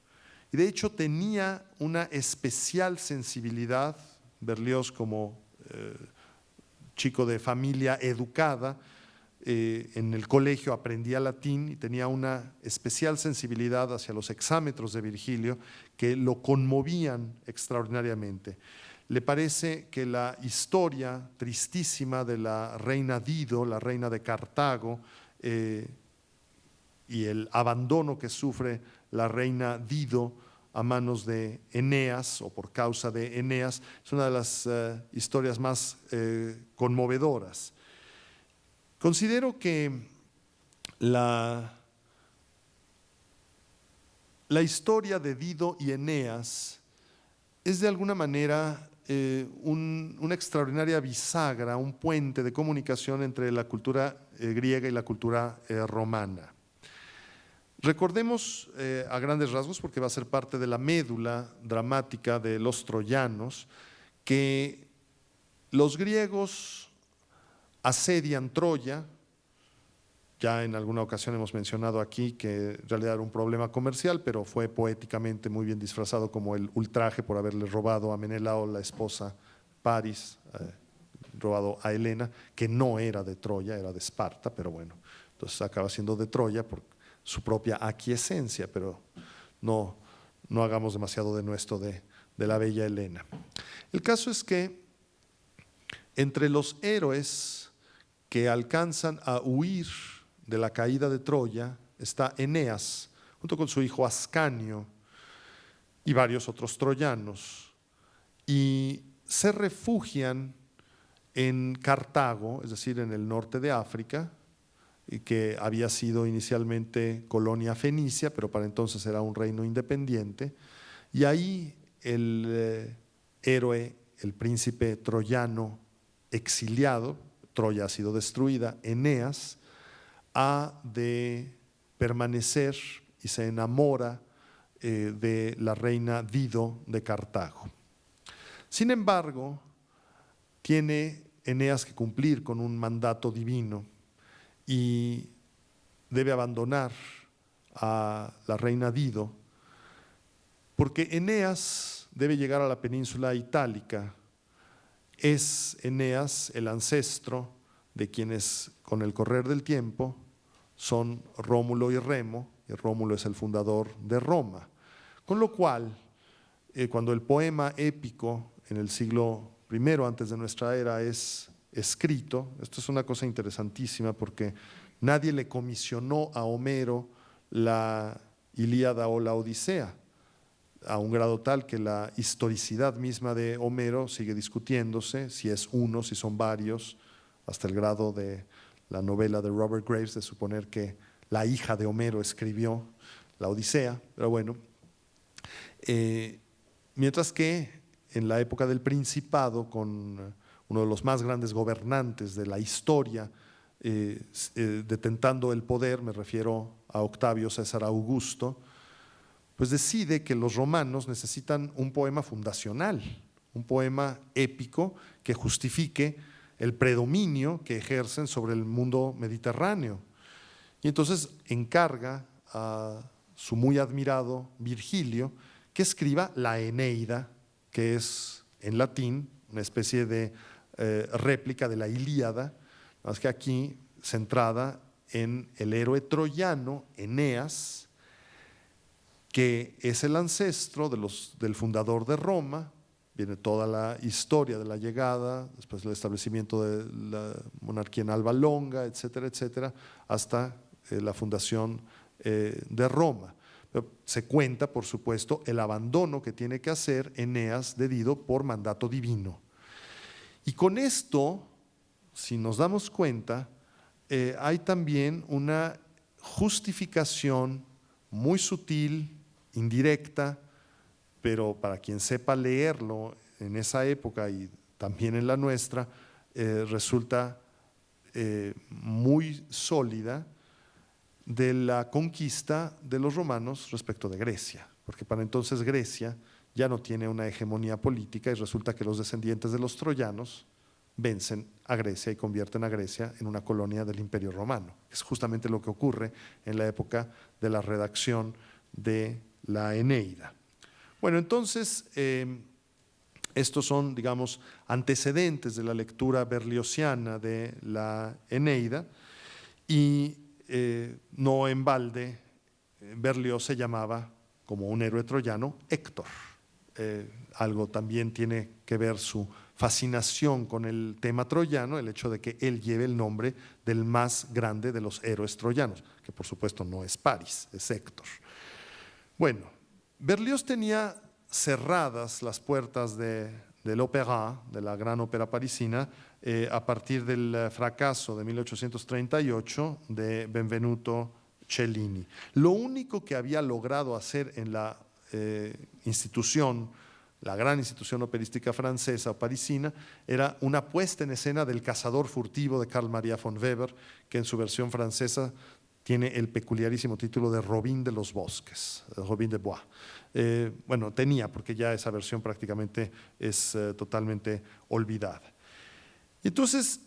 [SPEAKER 2] Y de hecho tenía una especial sensibilidad, Berlioz como chico de familia educada, en el colegio aprendía latín y tenía una especial sensibilidad hacia los hexámetros de Virgilio que lo conmovían extraordinariamente. Le parece que la historia tristísima de la reina Dido, la reina de Cartago, y el abandono que sufre la reina Dido a manos de Eneas o por causa de Eneas, es una de las historias más conmovedoras. Considero que la historia de Dido y Eneas es de alguna manera una extraordinaria bisagra, un puente de comunicación entre la cultura griega y la cultura romana. Recordemos a grandes rasgos, porque va a ser parte de la médula dramática de Los Troyanos, que los griegos asedian Troya. Ya en alguna ocasión hemos mencionado aquí que en realidad era un problema comercial, pero fue poéticamente muy bien disfrazado como el ultraje por haberle robado a Menelao, la esposa Paris, robado a Helena, que no era de Troya, era de Esparta, pero bueno, entonces acaba siendo de Troya por su propia aquiescencia, pero no hagamos demasiado de nuestro de la bella Helena. El caso es que entre los héroes que alcanzan a huir de la caída de Troya está Eneas, junto con su hijo Ascanio y varios otros troyanos, y se refugian en Cartago, es decir, en el norte de África, que había sido inicialmente colonia fenicia, pero para entonces era un reino independiente, y ahí el héroe, el príncipe troyano exiliado, Troya ha sido destruida, Eneas, ha de permanecer y se enamora de la reina Dido de Cartago. Sin embargo, tiene Eneas que cumplir con un mandato divino y debe abandonar a la reina Dido, porque Eneas debe llegar a la península itálica. Es Eneas el ancestro de quienes con el correr del tiempo son Rómulo y Remo, y Rómulo es el fundador de Roma. Con lo cual, cuando el poema épico en el siglo I antes de nuestra era es escrito, esto es una cosa interesantísima porque nadie le comisionó a Homero la Ilíada o la Odisea, a un grado tal que la historicidad misma de Homero sigue discutiéndose, si es uno, si son varios, hasta el grado de la novela de Robert Graves de suponer que la hija de Homero escribió la Odisea, pero bueno. Mientras que en la época del Principado, con uno de los más grandes gobernantes de la historia, detentando el poder, me refiero a Octavio César Augusto, pues decide que los romanos necesitan un poema fundacional, un poema épico que justifique el predominio que ejercen sobre el mundo mediterráneo. Y entonces encarga a su muy admirado Virgilio que escriba la Eneida, que es en latín una especie de réplica de la Ilíada, más que aquí centrada en el héroe troyano Eneas, que es el ancestro del fundador de Roma. Viene toda la historia de la llegada, después del establecimiento de la monarquía en Alba Longa, etcétera, etcétera, hasta la fundación de Roma. Pero se cuenta, por supuesto, el abandono que tiene que hacer Eneas de Dido por mandato divino. Y con esto, si nos damos cuenta, hay también una justificación muy sutil, indirecta, pero para quien sepa leerlo en esa época y también en la nuestra, resulta muy sólida, de la conquista de los romanos respecto de Grecia, porque para entonces Grecia ya no tiene una hegemonía política y resulta que los descendientes de los troyanos vencen a Grecia y convierten a Grecia en una colonia del Imperio Romano. Es justamente lo que ocurre en la época de la redacción de la Eneida. Bueno, entonces, estos son, digamos, antecedentes de la lectura berliosiana de la Eneida y no en balde, Berlioz se llamaba, como un héroe troyano, Héctor. Algo también tiene que ver su fascinación con el tema troyano, el hecho de que él lleve el nombre del más grande de los héroes troyanos, que por supuesto no es Paris, es Héctor. Bueno, Berlioz tenía cerradas las puertas del Opéra, de la gran ópera parisina, a partir del fracaso de 1838 de Benvenuto Cellini. Lo único que había logrado hacer en la institución, la gran institución operística francesa o parisina, era una puesta en escena del Cazador furtivo de Carl Maria von Weber, que en su versión francesa tiene el peculiarísimo título de Robin de los Bosques, Robin de Bois. Bueno, tenía, porque ya esa versión prácticamente es totalmente olvidada. Entonces,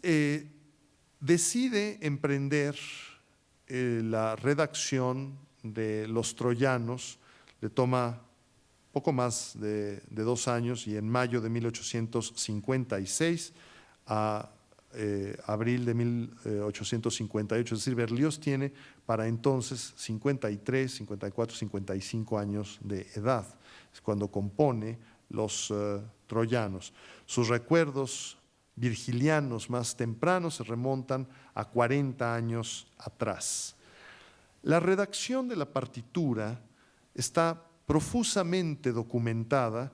[SPEAKER 2] decide emprender la redacción de Los Troyanos, le toma poco más de 2 años y en mayo de 1856 a abril de 1858, es decir, Berlioz tiene para entonces 53, 54, 55 años de edad, es cuando compone Los Troyanos. Sus recuerdos virgilianos más tempranos se remontan a 40 años atrás. La redacción de la partitura está profusamente documentada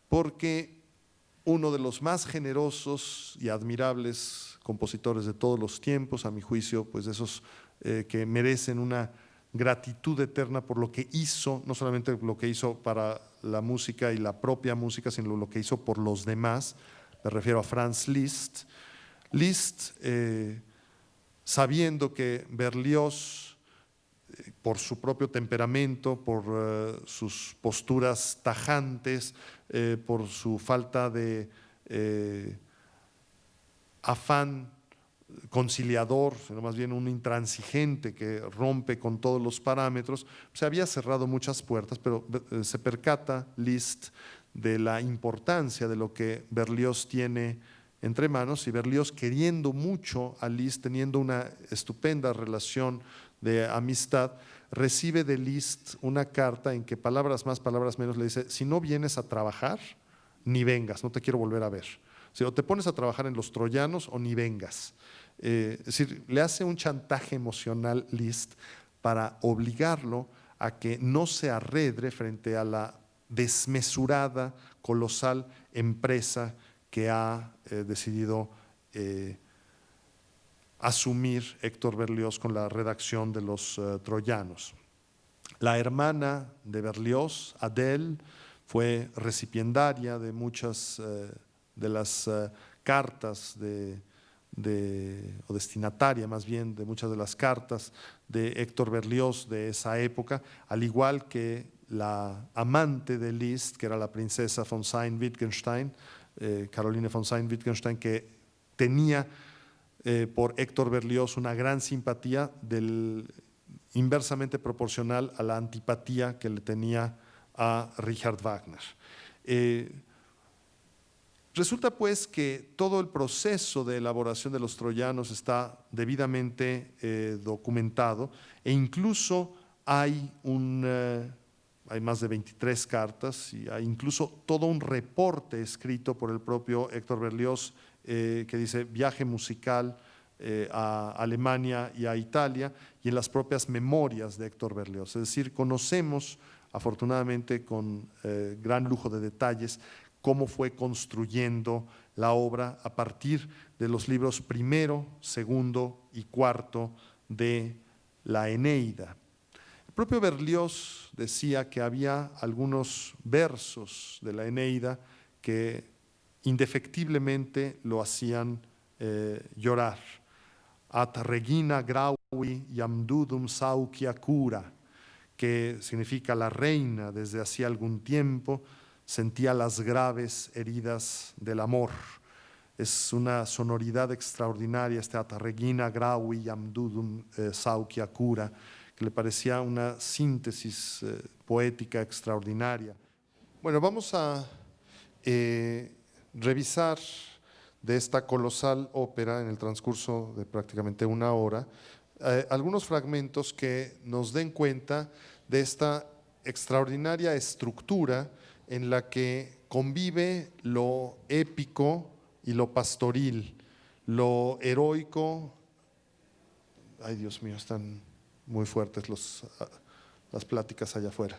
[SPEAKER 2] porque uno de los más generosos y admirables compositores de todos los tiempos, a mi juicio, pues esos que merecen una gratitud eterna por lo que hizo, no solamente lo que hizo para la música y la propia música, sino lo que hizo por los demás. Me refiero a Franz Liszt. Liszt, sabiendo que Berlioz, por su propio temperamento, por sus posturas tajantes, por su falta de afán conciliador, sino más bien un intransigente que rompe con todos los parámetros. Se había cerrado muchas puertas, pero se percata Liszt de la importancia de lo que Berlioz tiene entre manos, y Berlioz, queriendo mucho a Liszt, teniendo una estupenda relación de amistad, recibe de Liszt una carta en que palabras más, palabras menos le dice: si no vienes a trabajar, ni vengas, no te quiero volver a ver. O sea, o te pones a trabajar en Los Troyanos o ni vengas. Es decir, le hace un chantaje emocional Liszt para obligarlo a que no se arredre frente a la desmesurada, colosal empresa que ha decidido asumir Héctor Berlioz con la redacción de Los Troyanos. La hermana de Berlioz, Adele, fue recipiendaria de muchas de las cartas o destinataria más bien de muchas de las cartas de Héctor Berlioz de esa época, al igual que la amante de Liszt, que era la princesa von Sayn-Wittgenstein, Caroline von Sayn-Wittgenstein, que tenía por Héctor Berlioz una gran simpatía inversamente proporcional a la antipatía que le tenía a Richard Wagner. Resulta pues que todo el proceso de elaboración de Los Troyanos está debidamente documentado, e incluso hay más de 23 cartas y hay incluso todo un reporte escrito por el propio Héctor Berlioz que dice viaje musical a Alemania y a Italia, y en las propias memorias de Héctor Berlioz. Es decir, conocemos afortunadamente con gran lujo de detalles cómo fue construyendo la obra a partir de los libros primero, segundo y cuarto de la Eneida. El propio Berlioz decía que había algunos versos de la Eneida que indefectiblemente lo hacían llorar. At regina graui iamdudum saucia cura, que significa la reina desde hacía algún tiempo sentía las graves heridas del amor. Es una sonoridad extraordinaria este At regina graui iamdudum saucia cura, que le parecía una síntesis poética extraordinaria. Bueno, vamos a revisar de esta colosal ópera en el transcurso de prácticamente una hora, algunos fragmentos que nos den cuenta de esta extraordinaria estructura en la que convive lo épico y lo pastoril, lo heroico. Ay, Dios mío, están muy fuertes las pláticas allá afuera.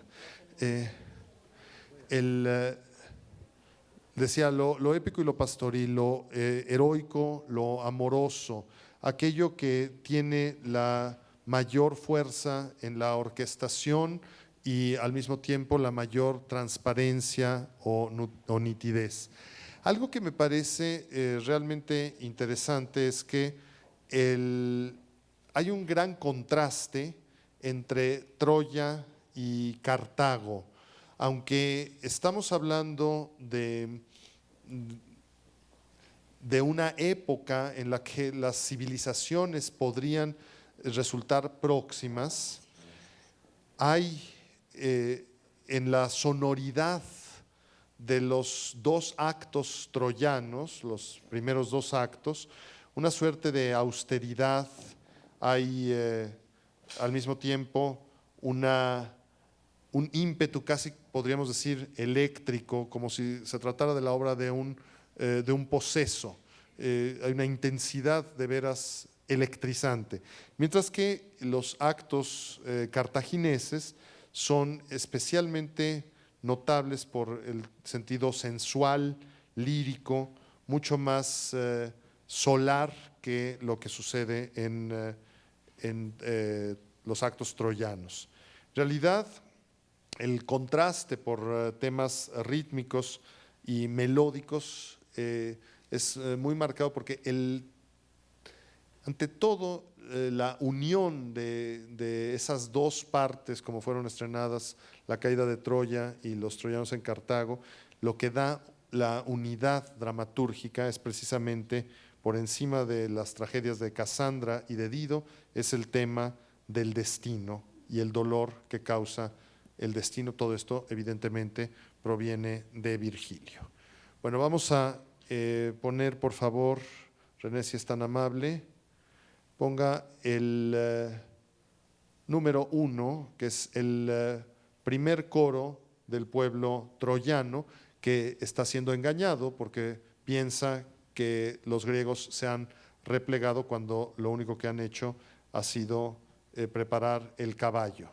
[SPEAKER 2] Decía lo épico y lo pastoril, lo heroico, lo amoroso, aquello que tiene la mayor fuerza en la orquestación y al mismo tiempo la mayor transparencia o nitidez. Algo que me parece realmente interesante es que hay un gran contraste entre Troya y Cartago. Aunque estamos hablando de una época en la que las civilizaciones podrían resultar próximas, hay en la sonoridad de los dos actos troyanos, los primeros dos actos, una suerte de austeridad, hay al mismo tiempo un ímpetu casi podríamos decir eléctrico, como si se tratara de la obra de un poseso. Hay una intensidad de veras electrizante, mientras que los actos cartagineses son especialmente notables por el sentido sensual, lírico, mucho más solar que lo que sucede en los actos troyanos. En realidad, el contraste por temas rítmicos y melódicos es muy marcado porque ante todo la unión de esas dos partes, como fueron estrenadas La caída de Troya y Los troyanos en Cartago, lo que da la unidad dramatúrgica es precisamente por encima de las tragedias de Casandra y de Dido, es el tema del destino y el dolor que causa el destino. Todo esto evidentemente proviene de Virgilio. Bueno, vamos a poner, por favor, René, si es tan amable, ponga el número 1, que es el primer coro del pueblo troyano, que está siendo engañado porque piensa que los griegos se han replegado cuando lo único que han hecho ha sido preparar el caballo.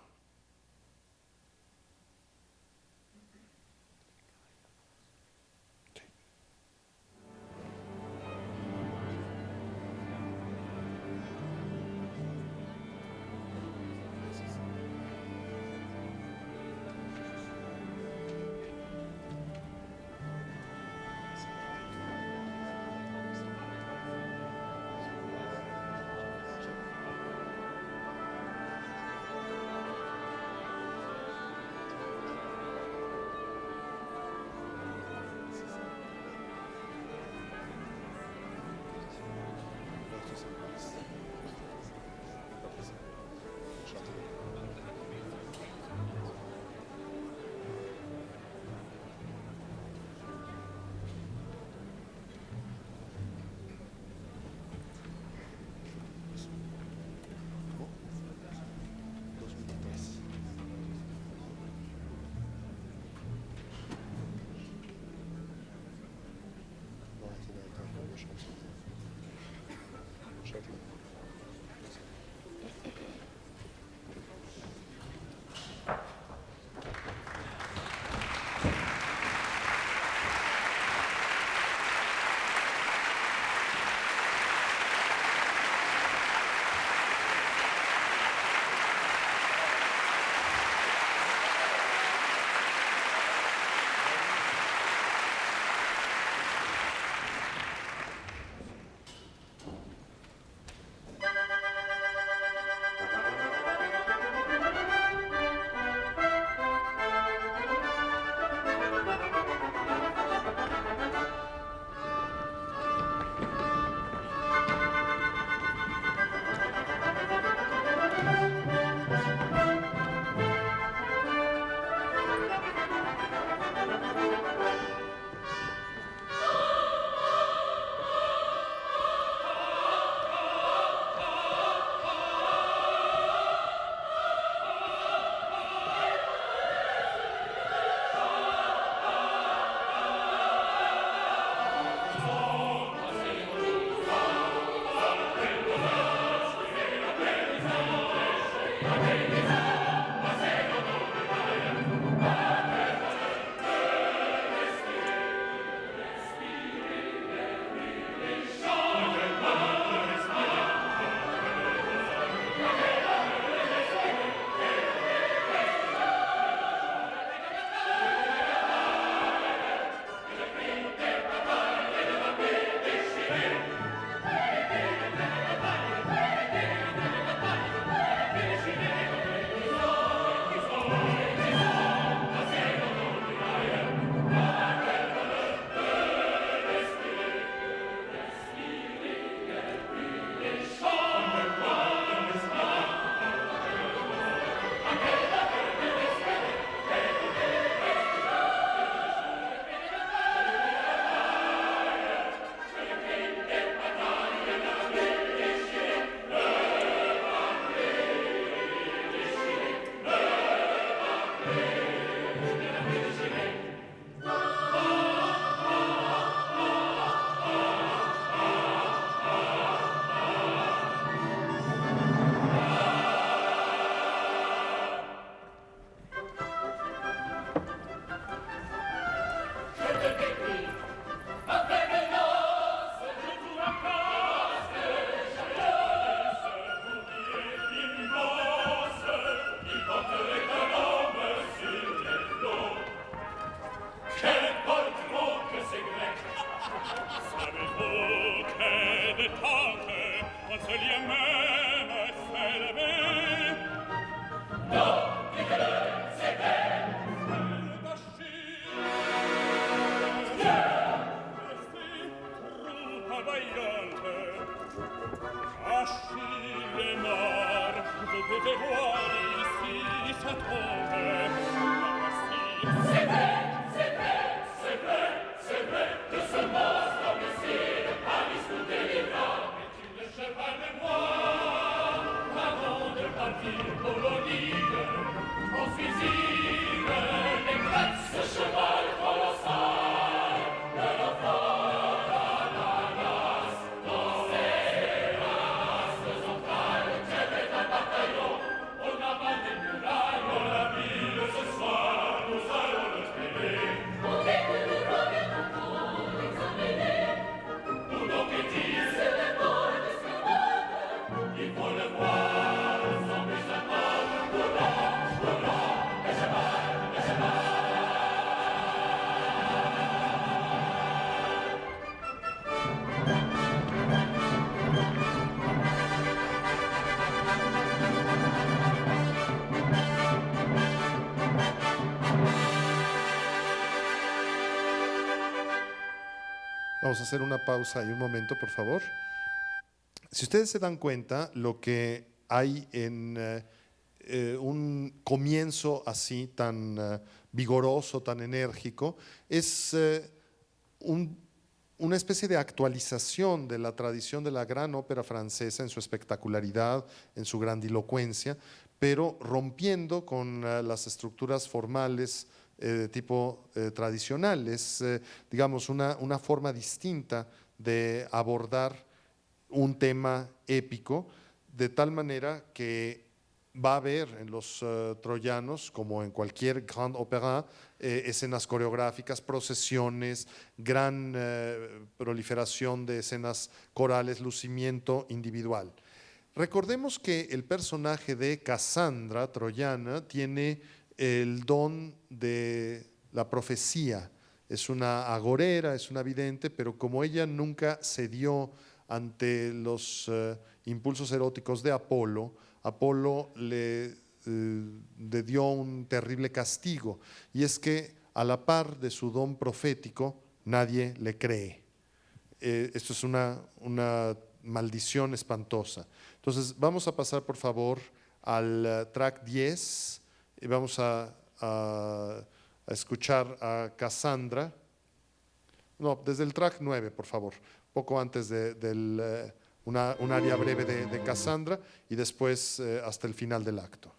[SPEAKER 2] Vamos a hacer una pausa y un momento, por favor. Si ustedes se dan cuenta, lo que hay en un comienzo así tan vigoroso, tan enérgico, es una especie de actualización de la tradición de la gran ópera francesa en su espectacularidad, en su grandilocuencia, pero rompiendo con las estructuras formales de tipo tradicional. Es, digamos, una forma distinta de abordar un tema épico, de tal manera que va a haber en los troyanos, como en cualquier grand opéra, escenas coreográficas, procesiones, gran proliferación de escenas corales, lucimiento individual. Recordemos que el personaje de Casandra, troyana, tiene el don de la profecía. Es una agorera, es una vidente, pero como ella nunca cedió ante los impulsos eróticos de Apolo, Apolo le dio un terrible castigo, y es que a la par de su don profético, nadie le cree. Esto es una maldición espantosa. Entonces, vamos a pasar, por favor, al track 10 y vamos a escuchar a Casandra. No, desde el track 9, por favor, poco antes un área breve de Casandra y después hasta el final del acto.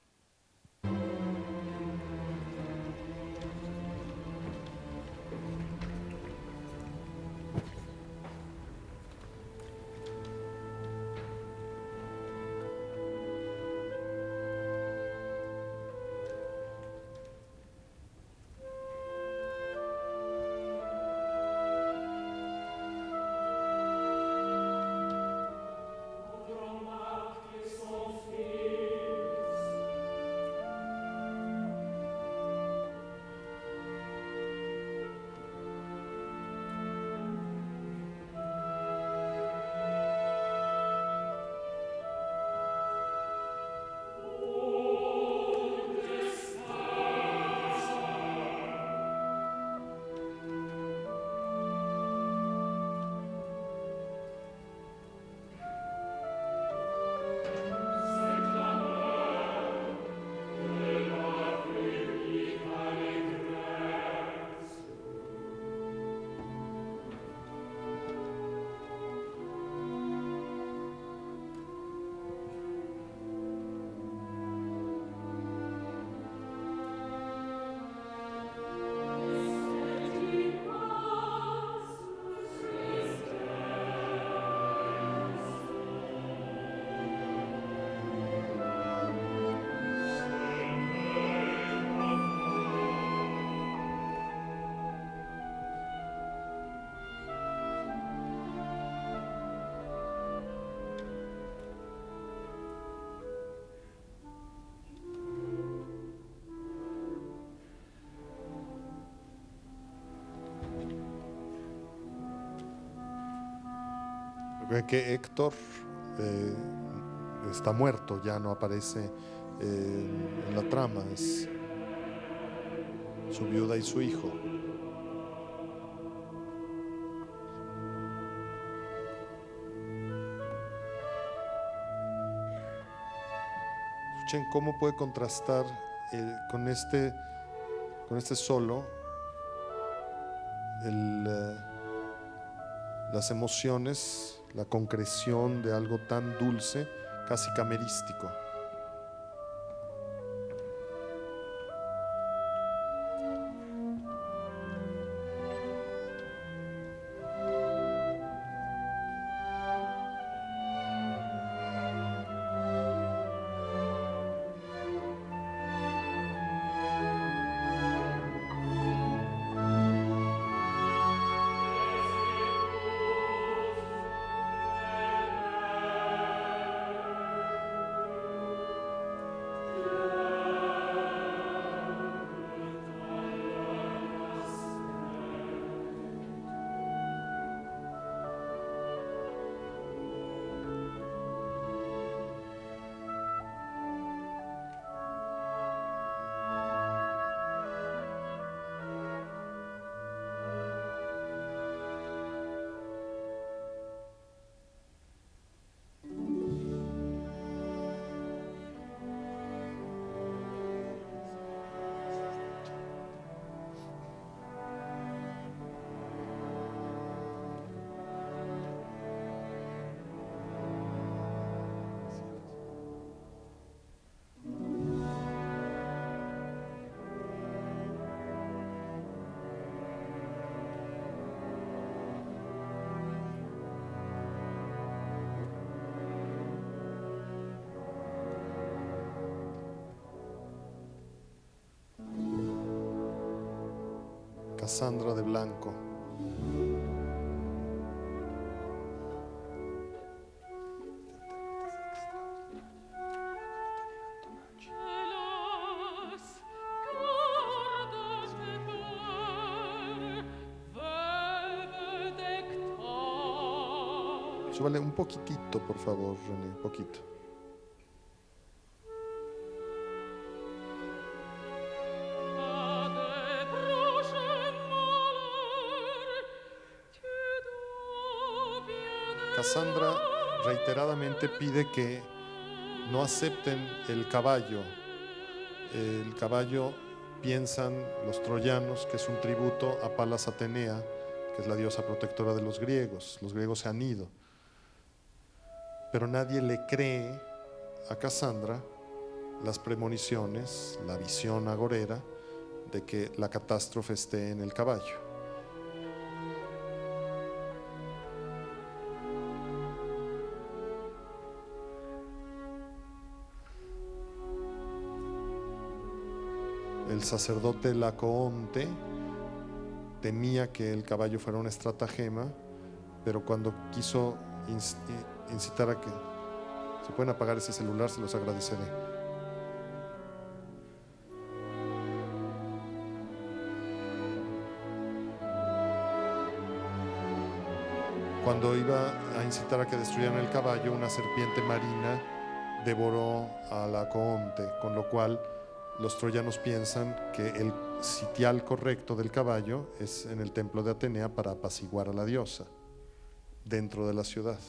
[SPEAKER 2] Que Héctor está muerto, ya no aparece en la trama, es su viuda y su hijo. Escuchen cómo puede contrastar con este solo las emociones, la concreción de algo tan dulce, casi camerístico. Cassandra de Blanco. Súbale un poquitito, por favor, René, un poquito. Cassandra reiteradamente pide que no acepten el caballo. El caballo, piensan los troyanos, que es un tributo a Palas Atenea, que es la diosa protectora de los griegos. Los griegos se han ido. Pero nadie le cree a Cassandra las premoniciones, la visión agorera de que la catástrofe esté en el caballo. El sacerdote Lacoonte temía que el caballo fuera un estratagema, pero cuando quiso incitar a que se pueden apagar ese celular, se los agradeceré. Cuando iba a incitar a que destruyeran el caballo, una serpiente marina devoró a Lacoonte, con lo cual los troyanos piensan que el sitial correcto del caballo es en el templo de Atenea para apaciguar a la diosa dentro de la ciudad.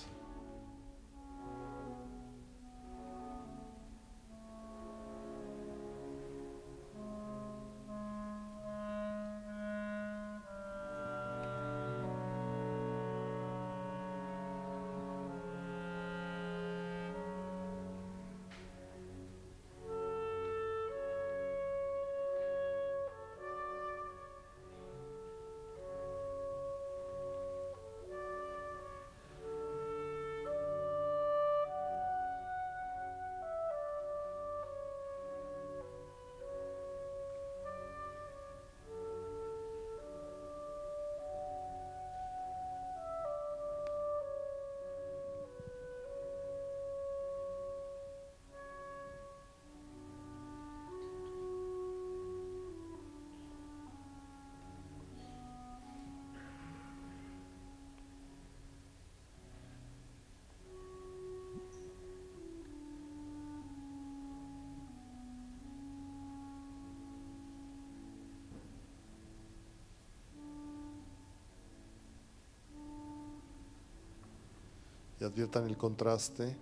[SPEAKER 2] Y adviertan el contraste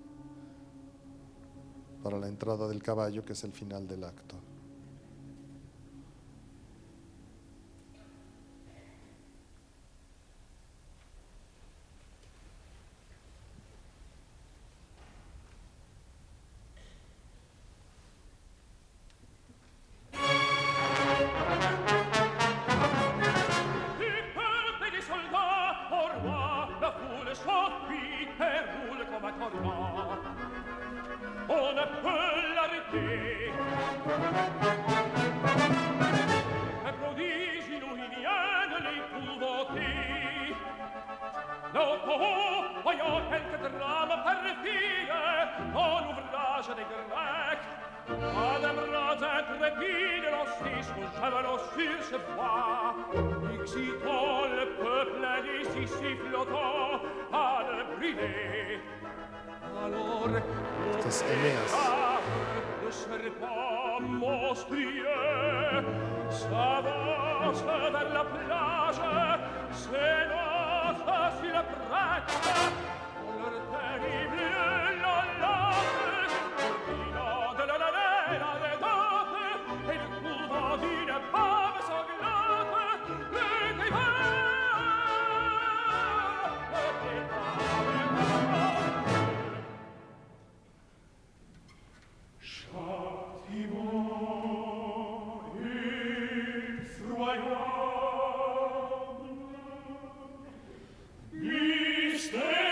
[SPEAKER 2] para la entrada del caballo, que es el final del acto. Este es Eneas.
[SPEAKER 3] Misteriosa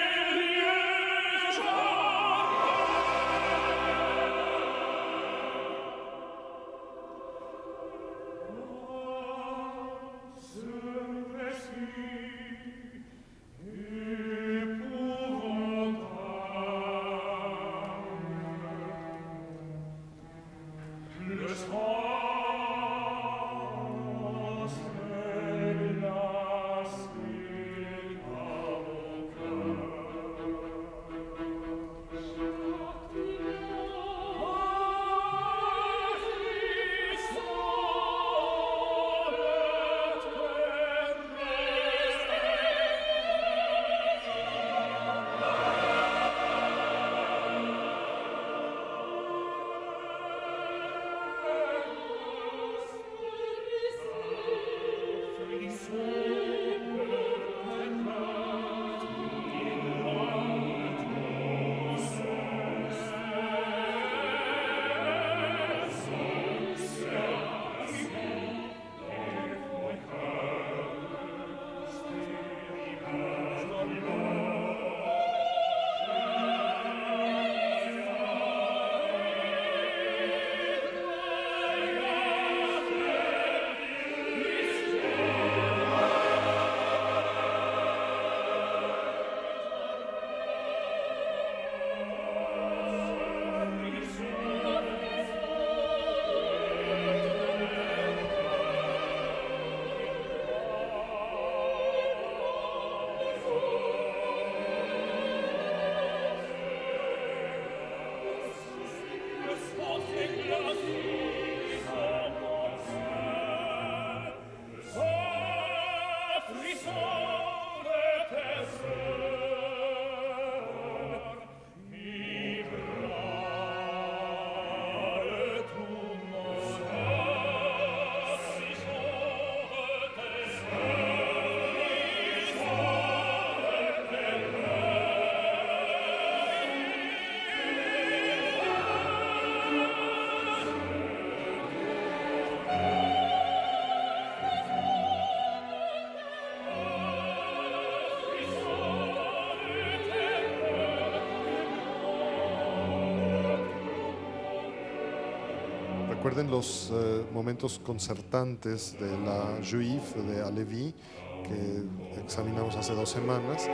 [SPEAKER 2] Recuerden los momentos concertantes de la Juif de Alevi que examinamos hace 2 semanas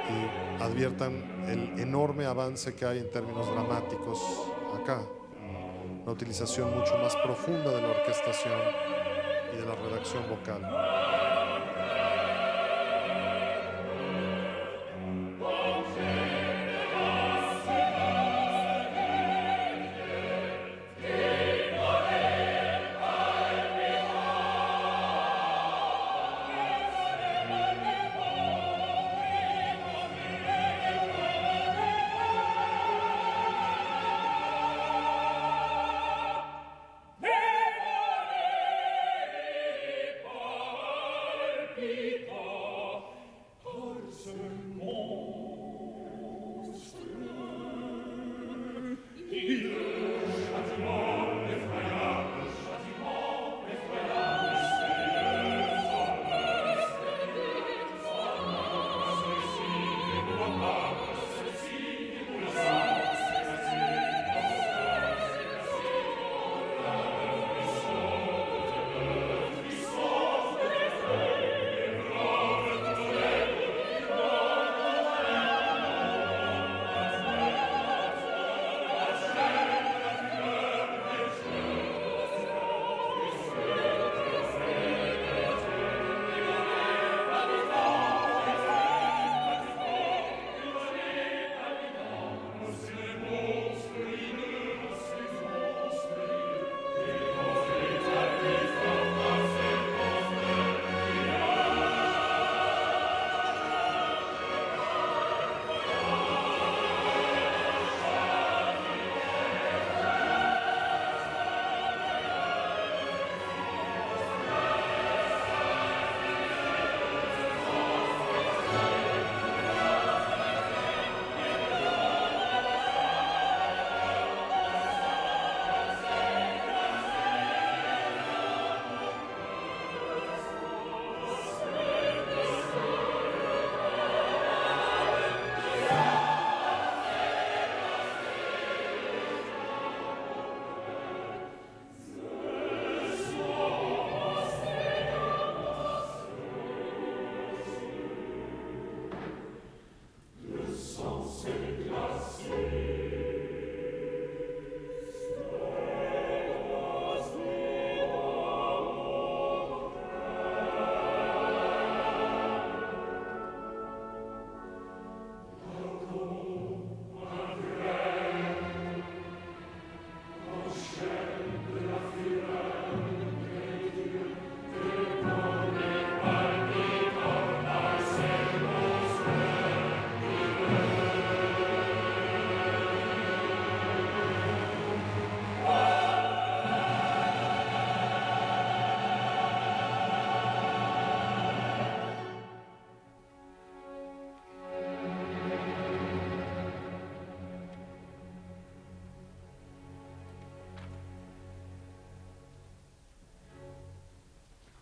[SPEAKER 2] y adviertan el enorme avance que hay en términos dramáticos acá. Una utilización mucho más profunda de la orquestación y de la redacción vocal.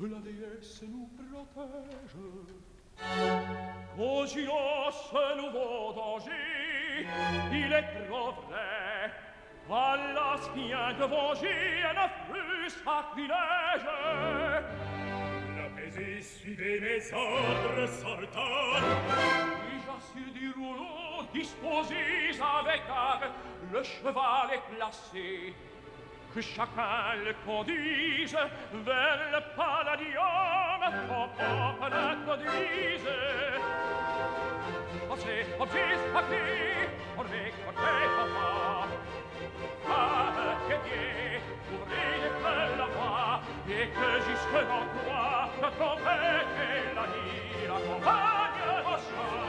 [SPEAKER 3] Que la déesse nous protège. Cogio ce nouveau danger, il est trop vrai. À la spien de venger un affreux sacrilège. L'apaisé suivez mes ordres, Sultan. Et j'assure du rouleau, disposés avec art, le cheval est placé. Que chacun le conduise vers le palladium, qu'on la conduise. Passez, obsis, paquet, on récoltait papa. Ah, que bien, ouvrez la voie, et que jusque dans toi, la trompette et la lyre accompagnent au chant.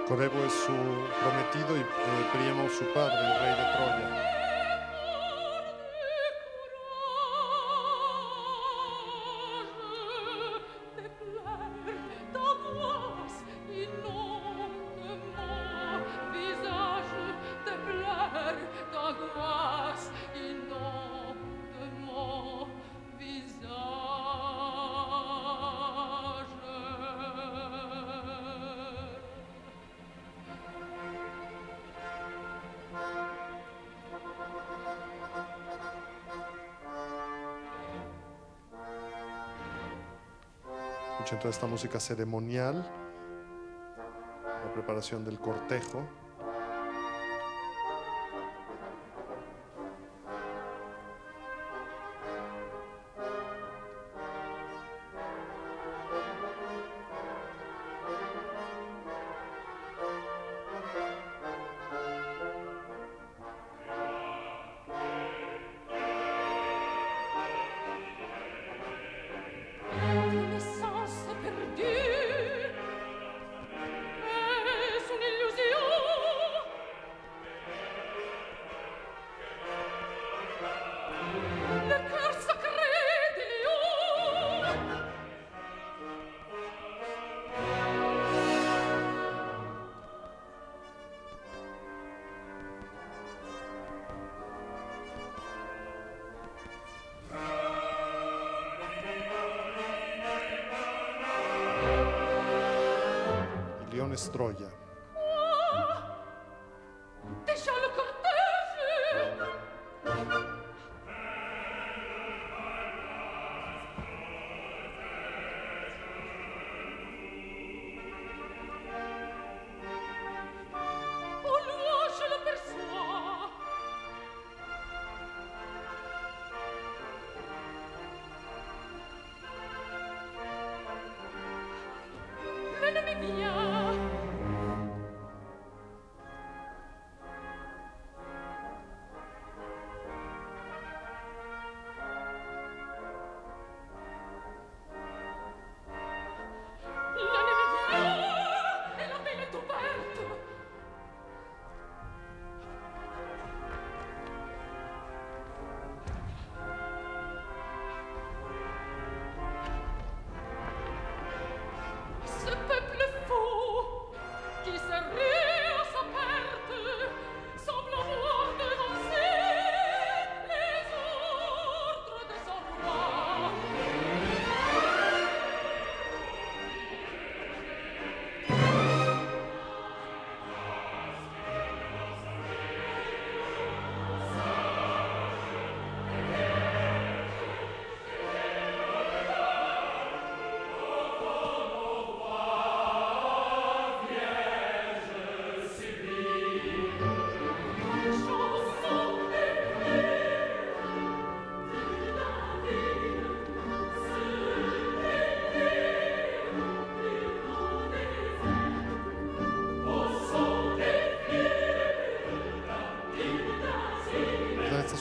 [SPEAKER 2] Corebo es su prometido y Príamo su padre, el rey de Troya. Escuchen toda esta música ceremonial, la preparación del cortejo. Es Troya.
[SPEAKER 3] Déjà le cortège. Au loin je l'aperçois. L'ennemi vient.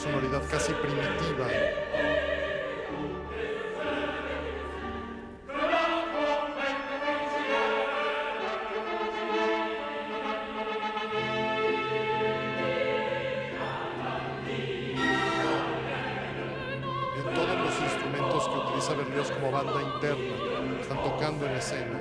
[SPEAKER 2] Sonoridad casi primitiva. En todos los instrumentos que utiliza Berlioz como banda interna están tocando en escena.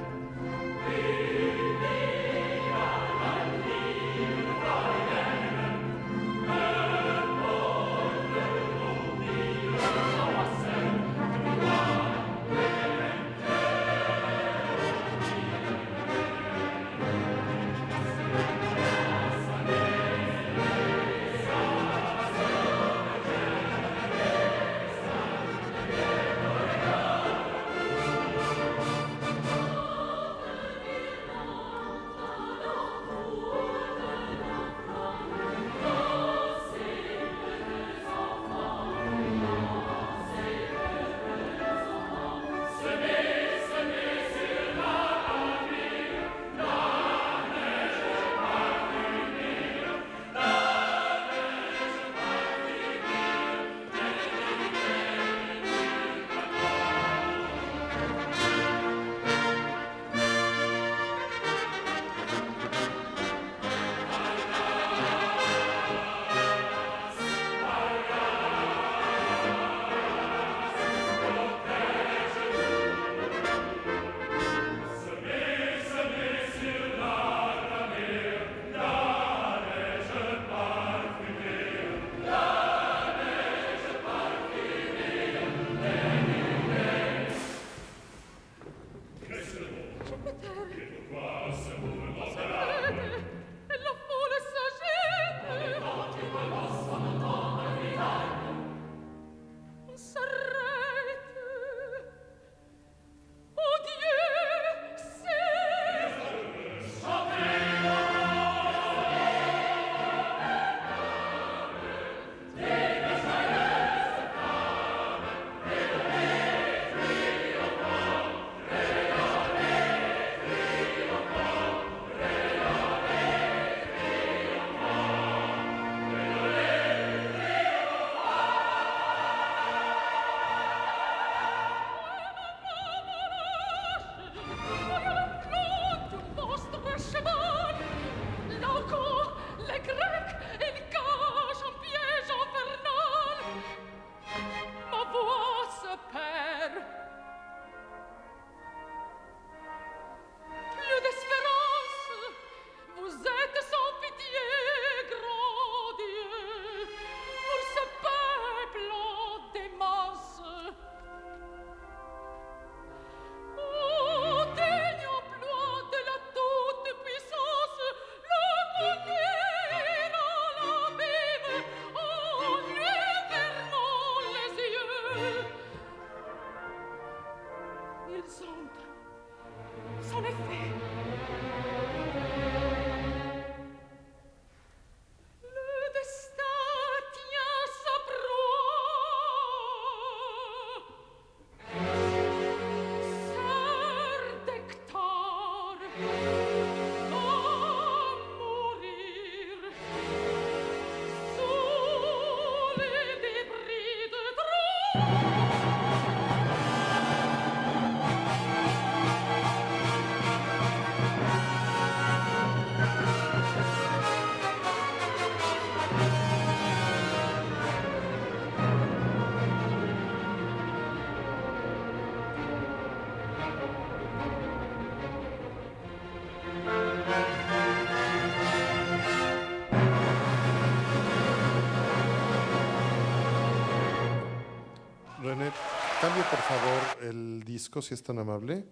[SPEAKER 2] René, cambie por favor el disco, si es tan amable.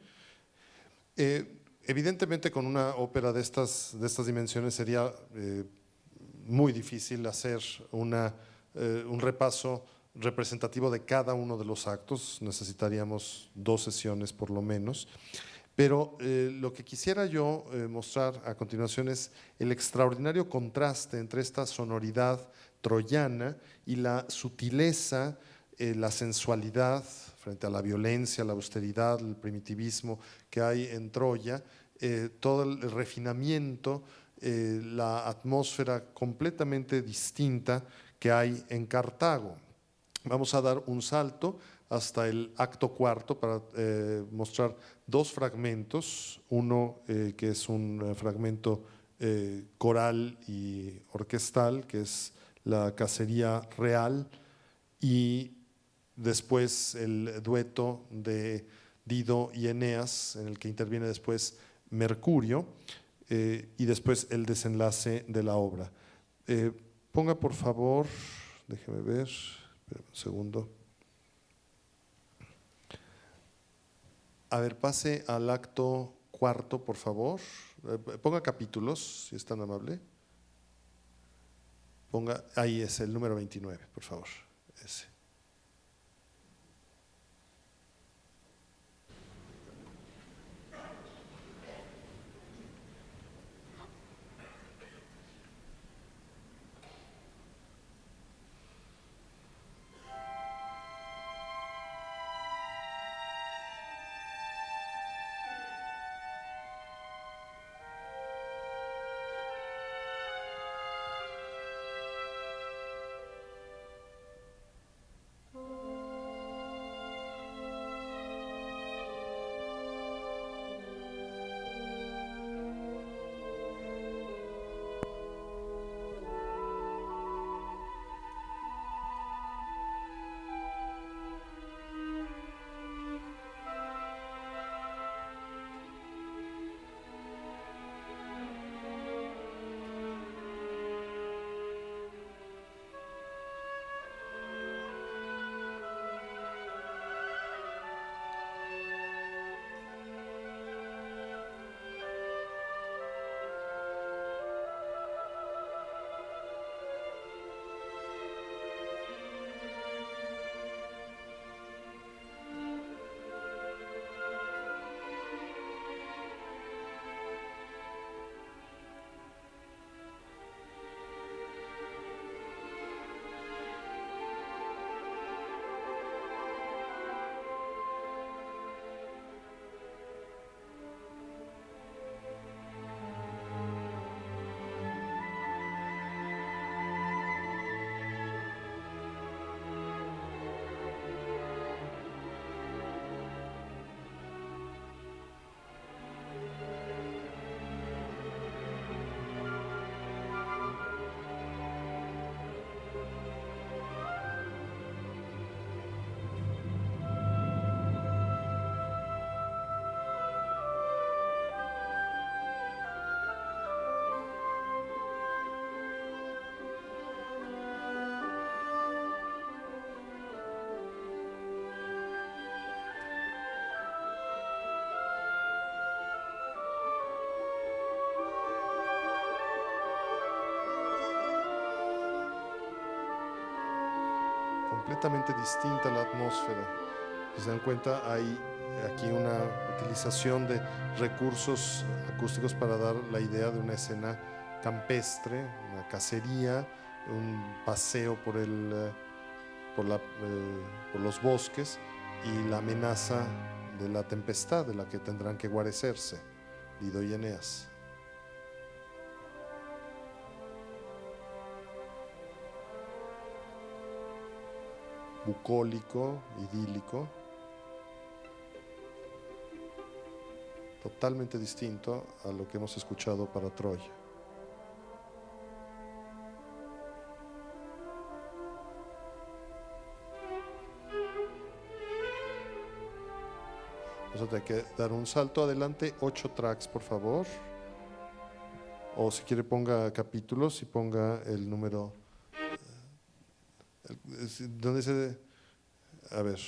[SPEAKER 2] Evidentemente con una ópera de estas dimensiones sería muy difícil hacer un repaso representativo de cada uno de los actos. Necesitaríamos 2 sesiones por lo menos. Pero lo que quisiera yo mostrar a continuación es el extraordinario contraste entre esta sonoridad troyana y la sutileza, la sensualidad frente a la violencia, la austeridad, el primitivismo que hay en Troya, todo el refinamiento, la atmósfera completamente distinta que hay en Cartago. Vamos a dar un salto hasta el acto cuarto para mostrar 2 fragmentos, uno que es un fragmento coral y orquestal, que es la cacería real, y después el dueto de Dido y Eneas, en el que interviene después Mercurio, y después el desenlace de la obra. Ponga por favor, déjeme ver, espérame un segundo. A ver, pase al acto cuarto, por favor. Ponga capítulos, si es tan amable. Ponga, ahí es el número 29, por favor. Ese. Completamente distinta la atmósfera. Si se dan cuenta, hay aquí una utilización de recursos acústicos para dar la idea de una escena campestre, una cacería, un paseo por los bosques y la amenaza de la tempestad de la que tendrán que guarecerse Dido y Eneas. Bucólico, idílico, totalmente distinto a lo que hemos escuchado para Troya. Vamos a tener que dar un salto adelante, 8 tracks por favor, o si quiere ponga capítulos y ponga el número. ¿Dónde se A ver.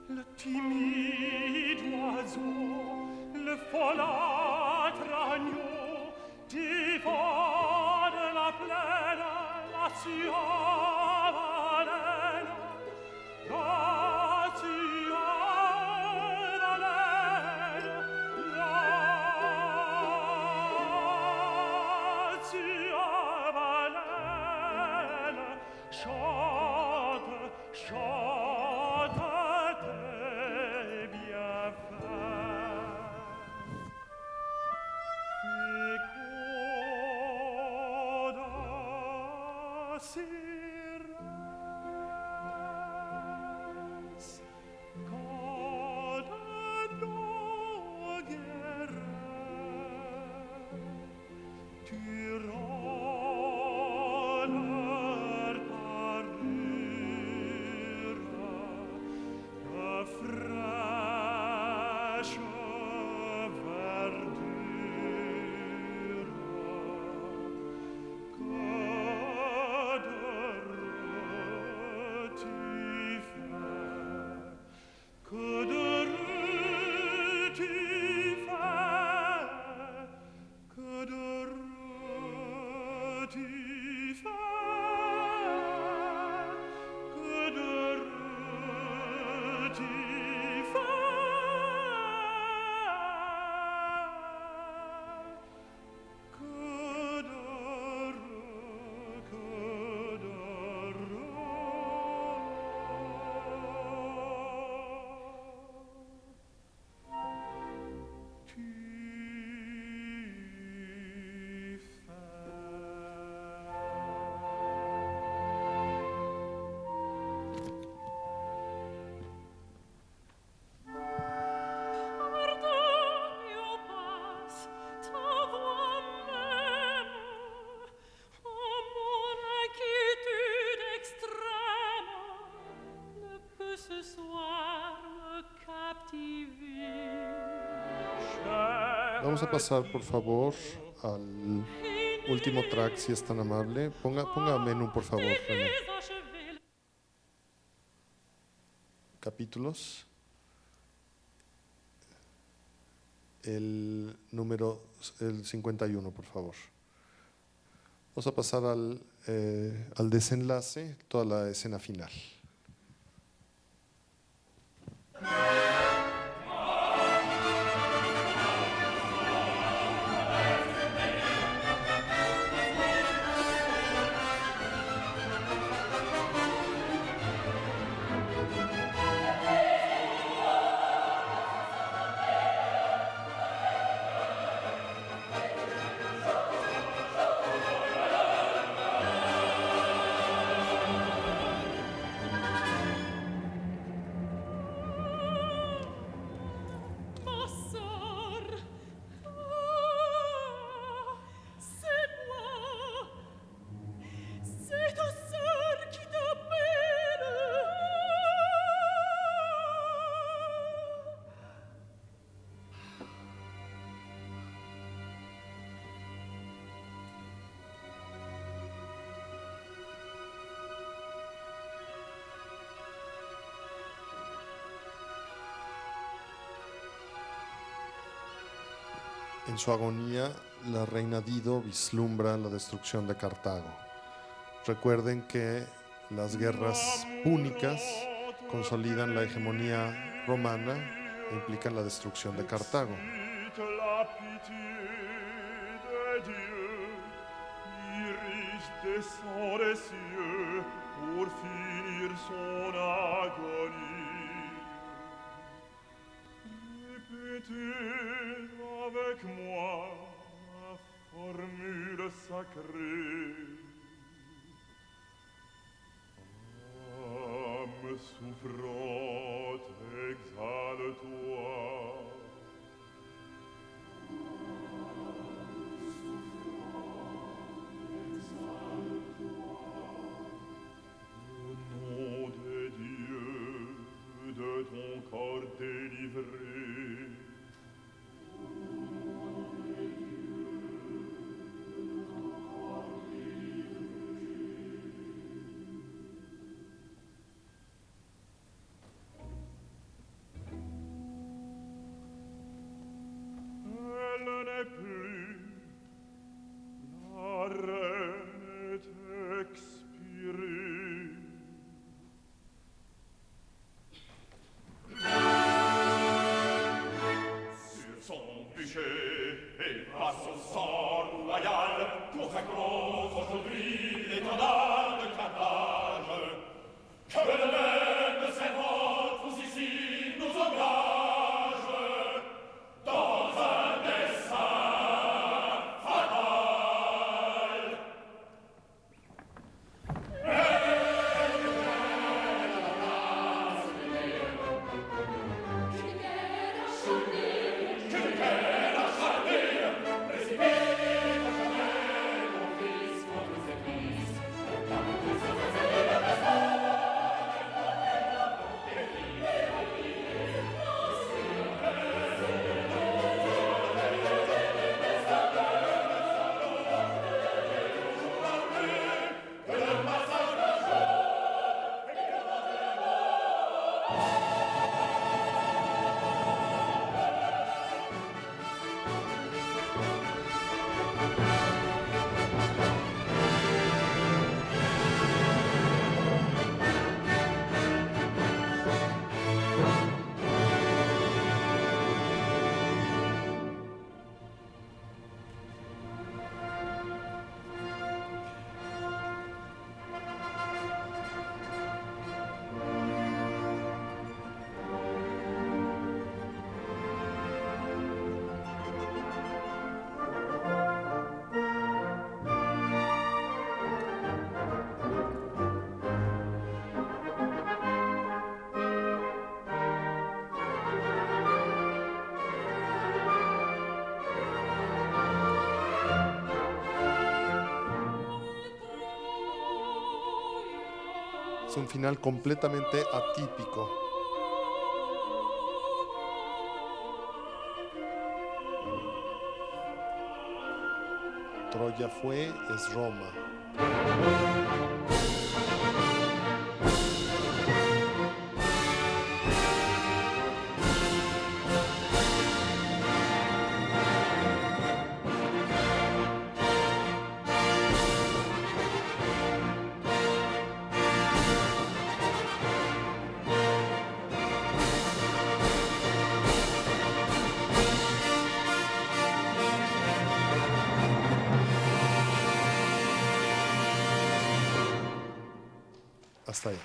[SPEAKER 3] Le timide oiseau, le folâtre agneau, dévore la plaine, la suave haleine, la suave haleine, la suave haleine, chante, chante tes bienfaits. Féconde Sirens, quand nos guerres tu rends leur parure, la fraîche verdure, que de rues tu fais, que de rues tu fais, que de rues tu fais, que de rues tu fais, que de rues, que de rues tu
[SPEAKER 2] Vamos a pasar, por favor, al último track, si es tan amable. Ponga menú, por favor, René. capítulos. El 51, por favor. Vamos a pasar al desenlace, toda la escena final. En su agonía, la reina Dido vislumbra la destrucción de Cartago. Recuerden que las guerras púnicas consolidan la hegemonía romana e implican la destrucción de Cartago.
[SPEAKER 3] Avec moi la formule sacrée. Âme souffrante, exhale-toi. Au nom des dieux, de ton corps délivré.
[SPEAKER 2] Es un final completamente atípico. Troya fue, es Roma. Hasta ahí.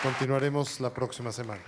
[SPEAKER 2] Continuaremos la próxima semana.